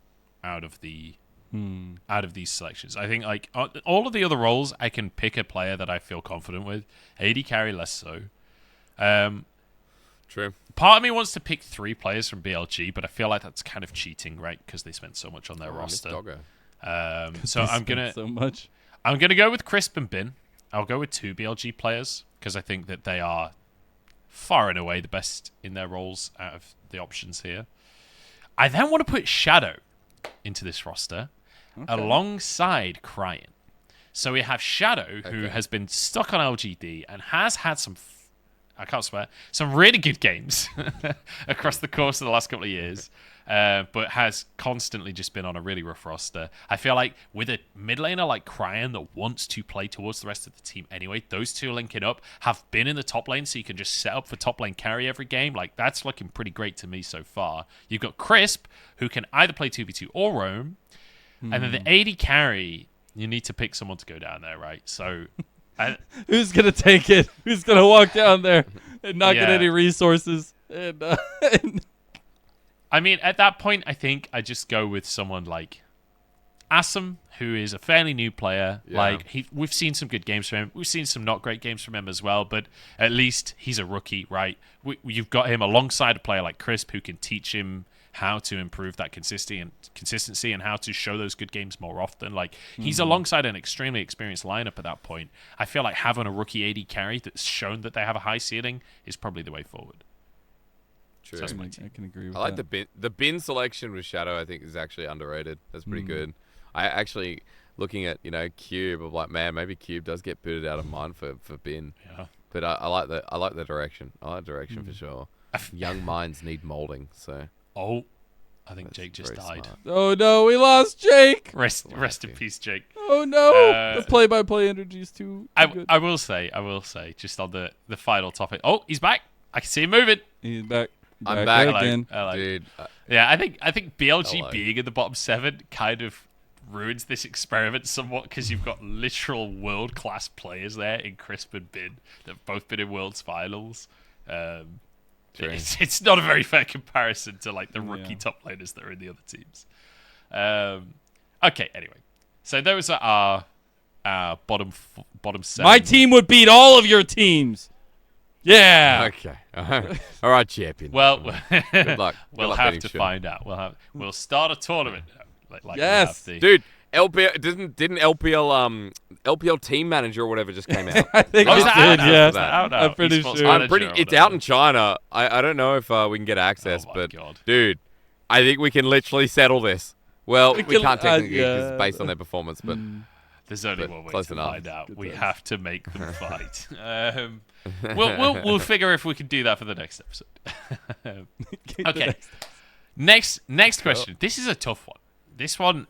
out of these selections. I think like all of the other roles, I can pick a player that I feel confident with. 80 carry less so. True. Part of me wants to pick 3 players from BLG, but I feel like that's kind of cheating, right? Because they spent so much on their roster. So I'm gonna go with Crisp and Bin. I'll go with 2 BLG players because I think that they are far and away the best in their roles out of the options here. I then want to put Shadow into this roster alongside Cryan. So we have Shadow, who has been stuck on LGD and has had some, I can't swear, some really good games across the course of the last couple of years, but has constantly just been on a really rough roster. I feel like with a mid laner like Cryan that wants to play towards the rest of the team anyway, those two linking up have been in the top lane, so you can just set up for top lane carry every game. Like, that's looking pretty great to me so far. You've got Crisp, who can either play 2v2 or roam, and then the 80 carry, you need to pick someone to go down there, right? So Who's gonna take it? Who's gonna walk down there and not get any resources? And I mean, at that point, I think I just go with someone like Assam, who is a fairly new player. Yeah. Like we've seen some good games from him. We've seen some not great games from him as well. But at least he's a rookie, right? You've got him alongside a player like Crisp, who can teach him how to improve that consistency and how to show those good games more often. Like he's alongside an extremely experienced lineup at that point. I feel like having a rookie AD carry that's shown that they have a high ceiling is probably the way forward. True. So I can agree with I like that. the bin selection with Shadow. I think is actually underrated. That's pretty good. I actually looking at Cube. I'm like, man, maybe Cube does get booted out of mine for bin. Yeah. But I like the direction. I like direction for sure. Young minds need molding. So. Oh, I think Jake just died. Smart. Oh no, we lost Jake. Rest in peace, Jake. Oh no, the play-by-play energy is too good. I will say, just on the final topic. Oh, he's back. I can see him moving. He's back. I'm back again. Dude. Yeah, I think BLG Hello. being in the bottom 7 kind of ruins this experiment somewhat because you've got literal world-class players there in Crisp and Bin that have both been in Worlds Finals. It's not a very fair comparison to like the rookie top laners that are in the other teams. Okay, anyway. So those are our bottom 7. My team would beat all of your teams. Yeah. Okay. All right, champion. Well, good luck. We'll have to find out. We'll start a tournament. Like Yes. Dude, LPL didn't LPL team manager or whatever just came out. I think is it that did, out? yeah. Is that out now? I'm pretty Esports sure. manager or It's whatever. out in China. I don't know if we can get access, Oh my but God. dude, I think we can literally settle this. Well, we can- can't technically yeah. because it's based on their performance, but There's only But one way close to enough. find out. Good We times. have to make them fight. We'll figure if we can do that for the next episode. Okay. Next question. This is a tough one. This one,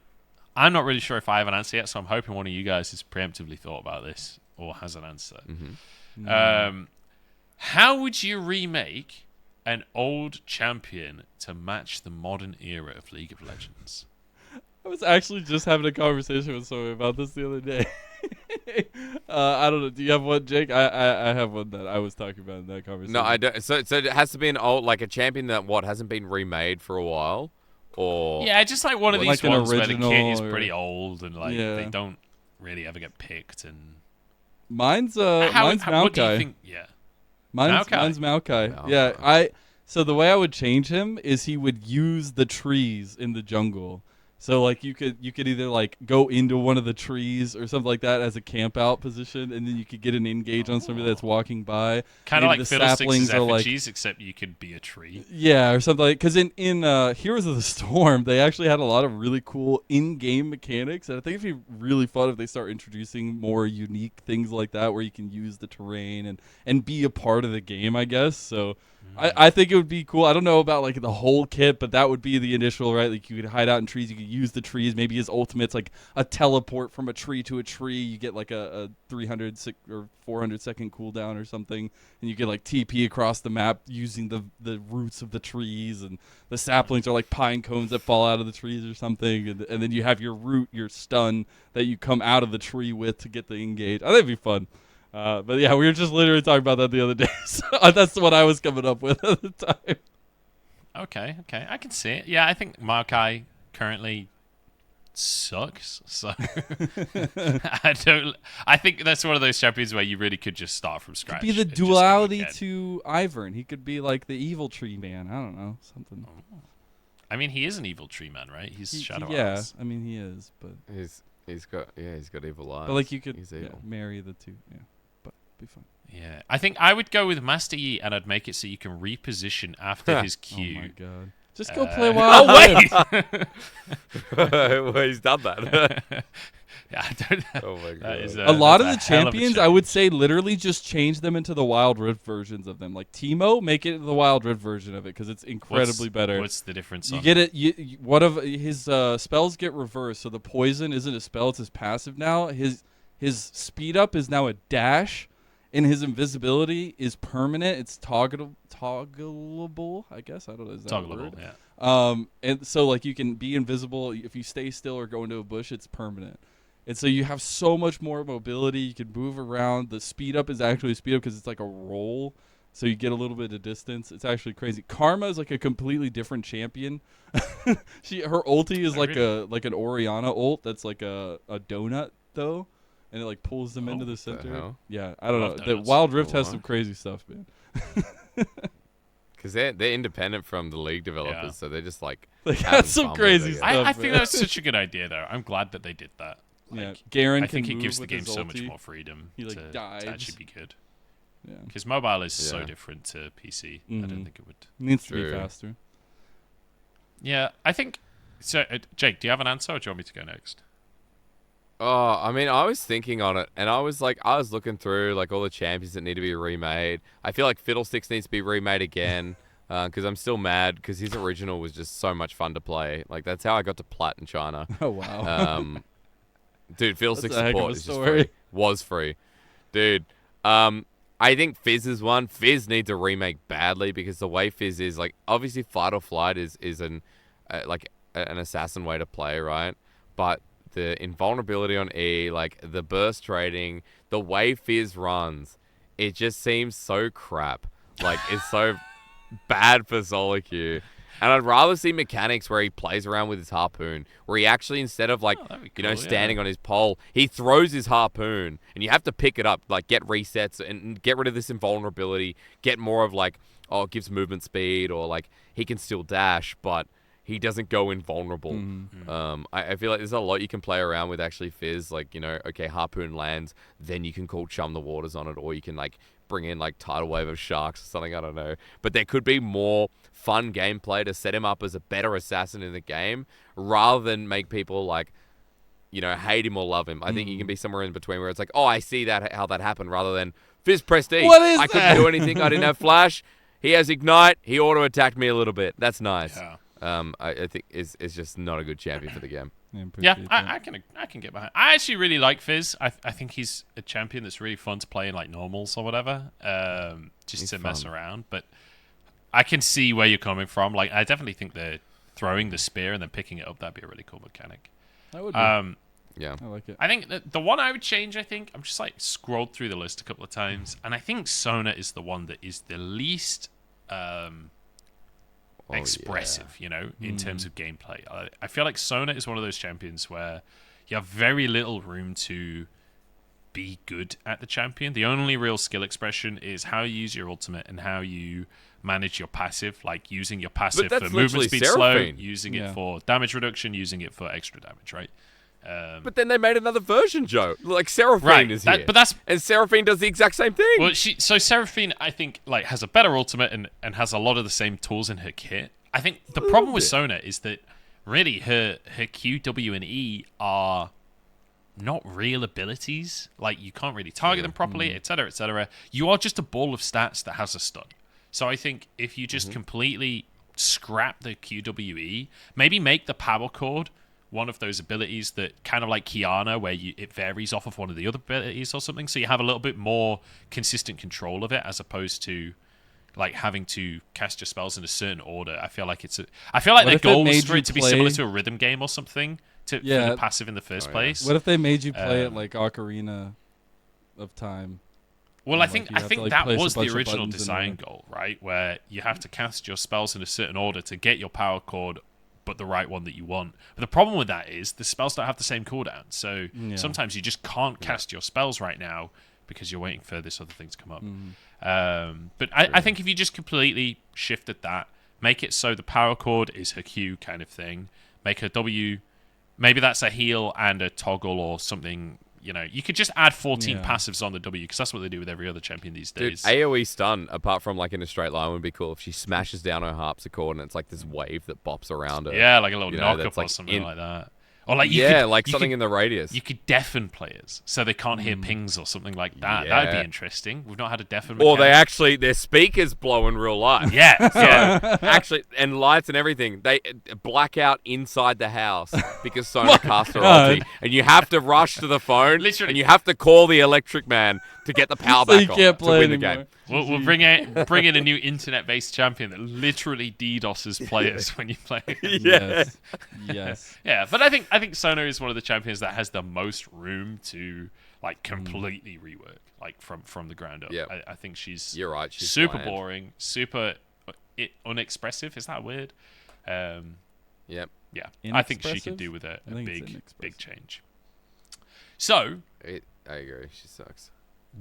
I'm not really sure if I have an answer yet, so I'm hoping one of you guys has preemptively thought about this or has an answer. How would you remake an old champion to match the modern era of League of Legends? I was actually just having a conversation with someone about this the other day. I don't know. Do you have one, Jake? I have one that I was talking about in that conversation. no, I don't. So it has to be an old, like a champion that hasn't been remade for a while, or Yeah, just like one of Like these an ones where the original kit is or- pretty old and like Yeah. they don't really ever get picked. And mine's what do you Maokai. think? Yeah. Mine's Maokai. Maokai. Yeah, so the way I would change him is he would use the trees in the jungle. So like you could either like go into one of the trees or something like that as a camp out position, and then you could get an engage on somebody that's walking by. Kind of Maybe like the Fiddlesticks' saplings are like effigies, except you could be a tree. yeah, or something like because in Heroes of the Storm they actually had a lot of really cool in-game mechanics, and I think it'd be really fun if they start introducing more unique things like that where you can use the terrain and be a part of the game, I guess. So I think it would be cool. I don't know about like the whole kit, but that would be the initial, right? Like you could hide out in trees, you could use the trees. Maybe his ultimate's like a teleport from a tree to a tree. You get like a 300 or 400 second cooldown or something, and you get like TP across the map using the roots of the trees, and the saplings are like pine cones that fall out of the trees or something, and then you have your root, your stun that you come out of the tree with to get the engage. I think it'd be fun. But yeah, we were just literally talking about that the other day. So that's what I was coming up with at the time. Okay, I can see it. Yeah, I think Maokai currently sucks. So I think that's one of those champions where you really could just start from scratch. Be the and just go duality again. to Ivern. He could be like the evil tree man. I don't know, something. I mean, he is an evil tree man, right? He's Shadow Yeah, Eyes. I mean he is, but he's got evil eyes. but like you could He's evil. marry the two. Yeah, but it'd be fun. Yeah, I think I would go with Master Yi, and I'd make it so you can reposition after his Q. Oh my god. Just go play Wild Rift. Oh wait, well, he's done that. yeah, I don't know. Oh my god. That is A lot of the that's a hell of a champions, I would say, literally just change them into the Wild Rift versions of them. Like Teemo, make it the Wild Rift version of it because it's incredibly better. What's the difference? You on get it. One of his spells get reversed, so the poison isn't a spell; it's his passive now. His speed up is now a dash, and his invisibility is permanent. It's toggleable, I guess. I don't know. Is that a word? Toggleable, yeah. And so like you can be invisible if you stay still or go into a bush. It's permanent. And so you have so much more mobility. You can move around. The speed up is actually speed up because it's like a roll. So you get a little bit of distance. It's actually crazy. Karma is like a completely different champion. Her ulti is like an Orianna ult that's like a donut though, and it like pulls them into the center. Yeah, I don't know. The Wild Rift has some crazy stuff, man. Because they're independent from the league developers, so they're just like they got some crazy stuff. I think that's such a good idea, though. I'm glad that they did that. Yeah, Garen. I think it gives the game so much more freedom to actually be good. Yeah, because mobile is so different to PC. I don't think it would. Needs to be faster. Yeah, I think. So, Jake, do you have an answer, or do you want me to go next? Oh, I mean, I was thinking on it, and I was looking through like all the champions that need to be remade. I feel like Fiddlesticks needs to be remade again, because I'm still mad because his original was just so much fun to play. Like that's how I got to plat in China. Oh wow. Dude, Fiddlesticks support is just free. Was free, dude. I think Fizz is one. Fizz needs a remake badly because the way Fizz is, like, obviously Fight or Flight is an assassin way to play, right? But the invulnerability on E, like the burst trading, the way Fizz runs, it just seems so crap. Like it's so bad for solo queue. And I'd rather see mechanics where he plays around with his harpoon, where he actually, instead of standing on his pole, he throws his harpoon, and you have to pick it up, like get resets and get rid of this invulnerability, get more of like, it gives movement speed, or like he can still dash, but he doesn't go invulnerable. I feel like there's a lot you can play around with actually Fizz, like, okay, harpoon lands, then you can call Chum the Waters on it, or you can like bring in like Tidal Wave of Sharks or something, I don't know. But there could be more fun gameplay to set him up as a better assassin in the game, rather than make people like, hate him or love him. I think you can be somewhere in between where it's like, how that happened, rather than Fizz pressed E. What is I couldn't do anything. I didn't have flash. He has ignite. He auto attacked me a little bit. That's nice. Yeah. I think is just not a good champion for the game. I can get behind. I actually really like Fizz. I think he's a champion that's really fun to play in like normals or whatever, just to mess around. But I can see where you're coming from. Like, I definitely think that throwing the spear and then picking it up, that'd be a really cool mechanic. That would be. Yeah, I like it. I think the one I would change, I'm just like scrolled through the list a couple of times, and I think Sona is the one that is the least expressive, in terms of gameplay. I feel like Sona is one of those champions where you have very little room to be good at the champion. The only real skill expression is how you use your ultimate and how you manage your passive, like using your passive for movement speed slow, using it for damage reduction, using it for extra damage, right? But then they made another version, Joe. Like Seraphine is here, and Seraphine does the exact same thing. Well, so Seraphine, I think, like has a better ultimate and has a lot of the same tools in her kit. I think the problem with Sona is that really her Q, W, and E are not real abilities. Like you can't really target them properly, etc., etc. You are just a ball of stats that has a stun. So I think if you just completely scrap the QWE, maybe make the power chord one of those abilities that kind of like Kiana, where it varies off of one of the other abilities or something, so you have a little bit more consistent control of it, as opposed to like having to cast your spells in a certain order. I feel like their goal was for it to be similar to a rhythm game or something for the passive in the first place. What if they made you play it like Ocarina of Time? Well, I think that was the original design goal, right? Where you have to cast your spells in a certain order to get your power chord, but the right one that you want. But the problem with that is the spells don't have the same cooldown. So sometimes you just can't cast your spells right now because you're waiting for this other thing to come up. But I think if you just completely shifted that, make it so the power chord is her Q kind of thing, make her W, maybe that's a heal and a toggle or something. You could just add 14 passives on the W, because that's what they do with every other champion these days. Dude, AoE stun, apart from like in a straight line, would be cool if she smashes down her harpsichord and it's like this wave that bops around her. Yeah, like a little knock-up or something like that. Or like something in the radius. You could deafen players so they can't hear pings or something like that. Yeah. That'd be interesting. We've not had a deafen Or mechanic. their speakers blow in real life. Yeah. Actually, and lights and everything. They black out inside the house because Sona cast her ulti. And you have to rush to the phone. Literally. And you have to call the electric man to get the power back on to win the game. We'll bring in a new internet-based champion that literally DDoSes players when you play. Yes. Yeah, but I think think Sona is one of the champions that has the most room to like completely rework, like from the ground up. Yeah. I think she's You're right. She's super bland. boring, super unexpressive. Is that weird? Yep. Yeah, I think she could do with a big change. So, I agree. She sucks.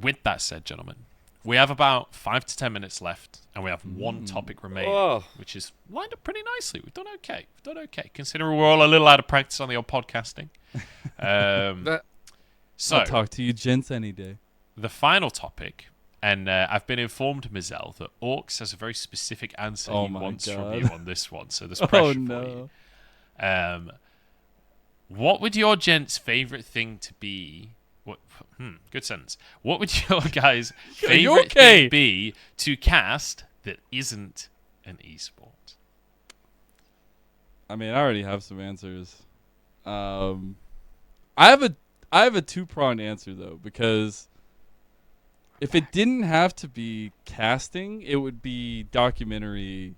with that said, gentlemen, we have about 5 to 10 minutes left, and we have one topic remaining, which is lined up pretty nicely. We've done okay. Considering we're all a little out of practice on the old podcasting. So, I'll talk to you gents any day. the final topic, and I've been informed, Mazel, that Orcs has a very specific answer he wants from you on this one. So there's pressure for you. What would your gents' favorite thing to be? Good sentence. What would your guys' favorite thing be to cast that isn't an esport? I mean, I already have some answers. I have a two-pronged answer though, because if it didn't have to be casting, it would be documentary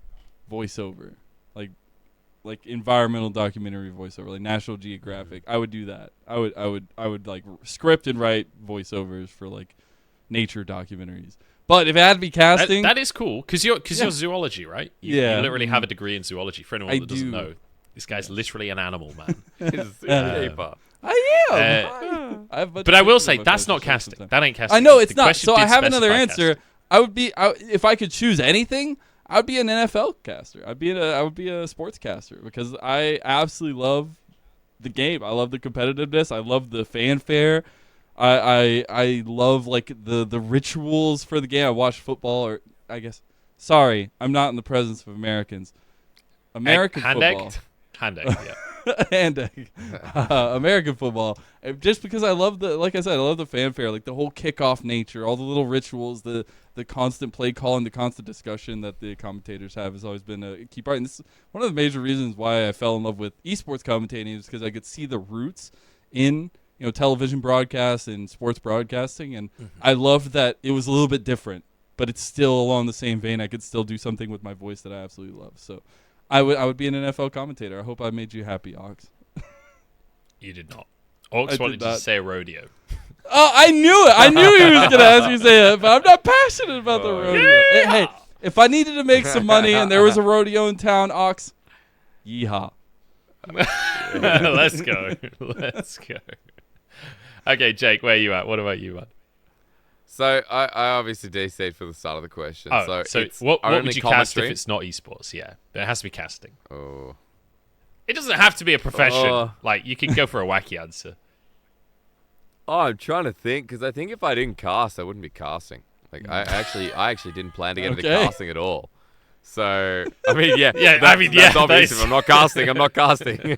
voiceover, like environmental documentary voiceover, like National Geographic. I would do that. I would like script and write voiceovers for like nature documentaries. But if it had to be casting, that is cool because you're zoology, right? You literally have a degree in zoology. For anyone that doesn't know, this guy's literally an animal man. I am. But I will say that's not casting. That ain't casting. I know it's not. So I have another answer. If I could choose anything, I would be an NFL caster. I would be a sports caster because I absolutely love the game. I love the competitiveness. I love the fanfare. I love like the rituals for the game. I watch football, or I guess. Sorry, I'm not in the presence of Americans. American football. Hand egg, yeah. American football. Just because I love like I said, I love the fanfare, like the whole kickoff nature, all the little rituals, the constant play calling, the constant discussion that the commentators have has always been a key part. And this is one of the major reasons why I fell in love with esports commentating, is because I could see the roots in television broadcasts and sports broadcasting, and I loved that it was a little bit different, but it's still along the same vein. I could still do something with my voice that I absolutely love. So I would be an NFL commentator. I hope I made you happy, Ox. You did not. Ox wanted to say rodeo. Oh, I knew it. I knew he was going to ask me to say that, but I'm not passionate about the rodeo. Yeah! Hey, if I needed to make some money and there was a rodeo in town, Ox, yeehaw. Let's go. Okay, Jake, where are you at? What about you, man? So I obviously DC'd for the start of the question. So it's what only would you commentary? cast if it's not esports? Yeah, it has to be casting. Oh. It doesn't have to be a profession. Like, you can go for a wacky answer. Oh, I'm trying to think, because I think if I didn't cast, I wouldn't be casting. Like, I actually didn't plan to get into casting at all. So, I mean, that's obvious. If I'm not casting, I'm not casting.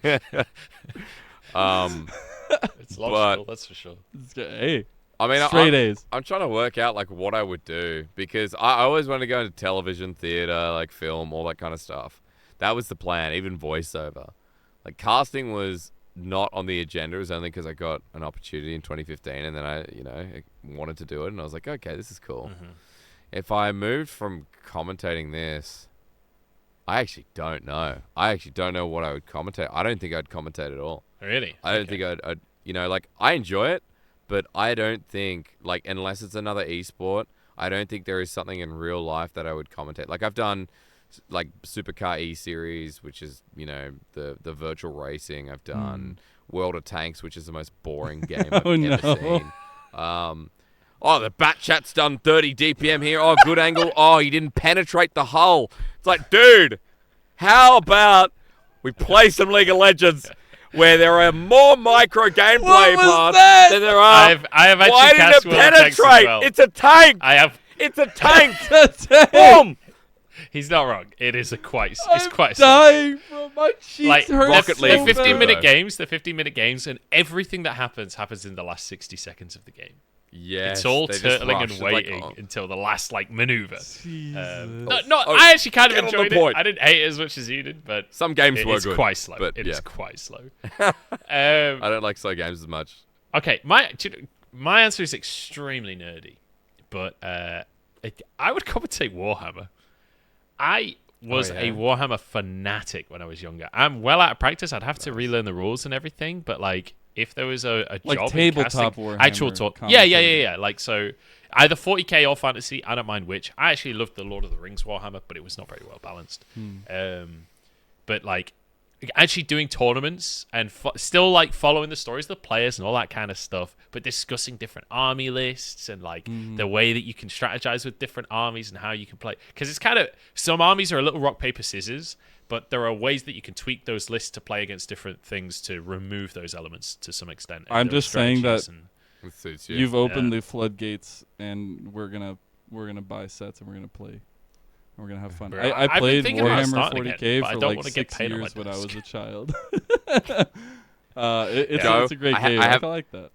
It's logical, that's for sure. Hey, I mean, straight A's. I'm trying to work out like what I would do, because I always wanted to go into television, theater, like film, all that kind of stuff. That was the plan, even voiceover. Like, casting was not on the agenda. It was only because I got an opportunity in 2015, and then I wanted to do it, and I was like, okay, this is cool. If I moved from commentating this, I actually don't know. I actually don't know what I would commentate. I don't think I'd commentate at all. Really? I don't think I'd like, I enjoy it, but I don't think, like, unless it's another esport, I don't think there is something in real life that I would commentate. Like, I've done like Supercar E-Series, which is, the virtual racing. I've done World of Tanks, which is the most boring game I've ever seen. The Bat Chat's done 30 DPM here. Oh, good angle. Oh, he didn't penetrate the hull. It's like, dude, how about we play some League of Legends where there are more micro gameplay parts than there are. I have actually Why didn't it penetrate? Well. It's a tank. It's a tank. Boom. He's not wrong. It is quite dying from my cheeks. Like, Rocket League. The 15-minute games, and everything that happens in the last 60 seconds of the game. Yes, it's all turtling and waiting until the last maneuver. I actually kind of enjoyed it. I didn't hate it as much as you did, but some games were good. It's quite slow. But it is quite slow. I don't like slow games as much. Okay, my answer is extremely nerdy, but I would commentate Warhammer. I was a Warhammer fanatic when I was younger. I'm well out of practice. I'd have to relearn the rules and everything, but like if there was a like job tabletop in Warhammer, actual talk, yeah. Like so, either 40k or fantasy. I don't mind which. I actually loved the Lord of the Rings Warhammer, but it was not very well balanced. But like actually doing tournaments and still like following the stories of the players and all that kind of stuff, but discussing different army lists and like the way that you can strategize with different armies and how you can play, because it's kind of, some armies are a little rock paper scissors, but there are ways that you can tweak those lists to play against different things to remove those elements to some extent. I'm just saying that you've opened the the floodgates, and we're gonna buy sets and we're gonna play. We're gonna have fun. Bro, I played Warhammer again, 40k for like 6 years when I was a child. It's a great game. I like that.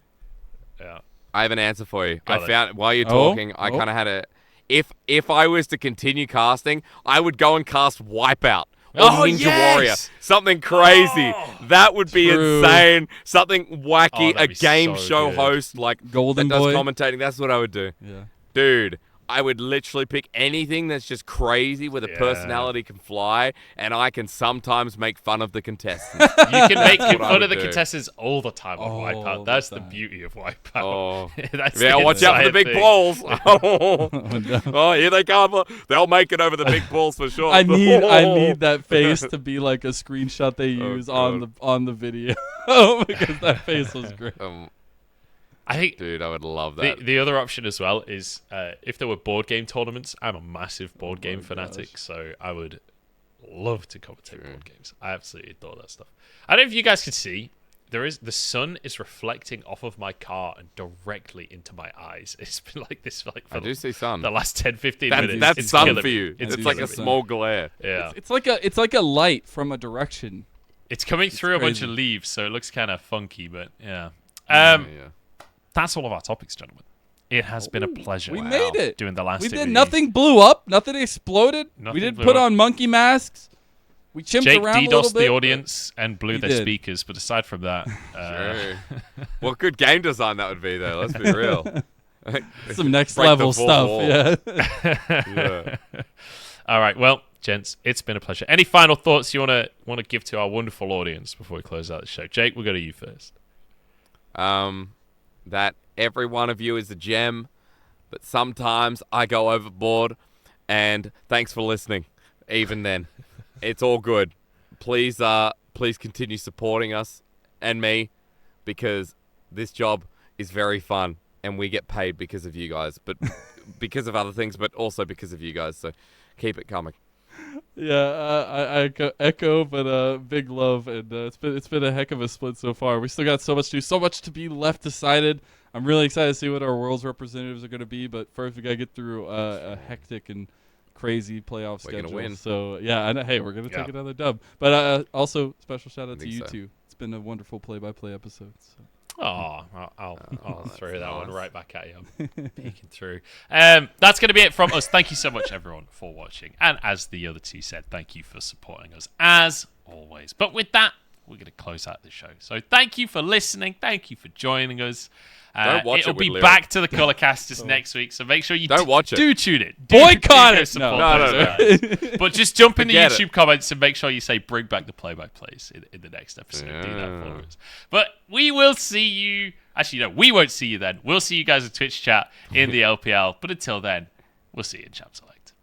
Yeah, I have an answer for you. Got I it. found while you're talking, I kind of had a. If I was to continue casting, I would go and cast Wipeout or Ninja Warrior, something crazy. That would be insane. Something wacky. A game show host like Golden that does Boy commentating. That's what I would do. Yeah, dude. I would literally pick anything that's just crazy with a personality can fly, and I can sometimes make fun of the contestants. You can make fun of the contestants all the time on Wipeout. That's the beauty of Wipeout. Oh, that's watch out for the big balls. Oh, here they come. They'll make it over the big balls for sure. I need that face to be like a screenshot they use on the video because that face was great. I think, dude, I would love that. The other option as well is if there were board game tournaments. I'm a massive board game fanatic, so I would love to commentate board games. I absolutely adore that stuff. I don't know if you guys can see. The sun is reflecting off of my car and directly into my eyes. It's been like this for I do see sun. The last 10-15 minutes. That's sun for you. It's like a small glare. Yeah, it's like a light from a direction. It's coming through a bunch of leaves, so it looks kind of funky. But yeah. That's all of our topics, gentlemen. It has been a pleasure. We made it. Doing the last. We did nothing. Blew up. Nothing exploded. We didn't put on monkey masks. We chimped Jake around a little DDoSed bit. the audience and blew their speakers, but aside from that, what good game design that would be, though. Let's be real. Some next level stuff. Yeah. All right. Well, gents, it's been a pleasure. Any final thoughts you want to give to our wonderful audience before we close out the show? Jake, we'll go to you first. That every one of you is a gem, but sometimes I go overboard, and thanks for listening. Even then, it's all good. Please continue supporting us and me, because this job is very fun, and we get paid because of you guys, but because of other things, but also because of you guys. So keep it coming. Yeah, I echo, but big love, and it's been a heck of a split so far. We still got so much to do, so much to be left decided. I'm really excited to see what our world's representatives are going to be, but first we got to get through a hectic and crazy playoff schedule. We're going to win. So yeah, hey, we're going to take another dub. But also special shout out to you two. It's been a wonderful play-by-play episode. So. Oh, I'll throw that one right back at you. I'm peeking through. That's going to be it from us. Thank you so much, everyone, for watching. And as the other two said, thank you for supporting us, as always. But with that, we're going to close out the show. So thank you for listening. Thank you for joining us. It'll be back to the Colorcasters next week, so make sure you do tune it. Boycott it! No. But just jump in the YouTube comments and make sure you say bring back the play-by-plays in the next episode. Yeah. Do that for us. But we will see you... Actually, no, we won't see you then. We'll see you guys in Twitch chat in the LPL. But until then, we'll see you in Champ Select.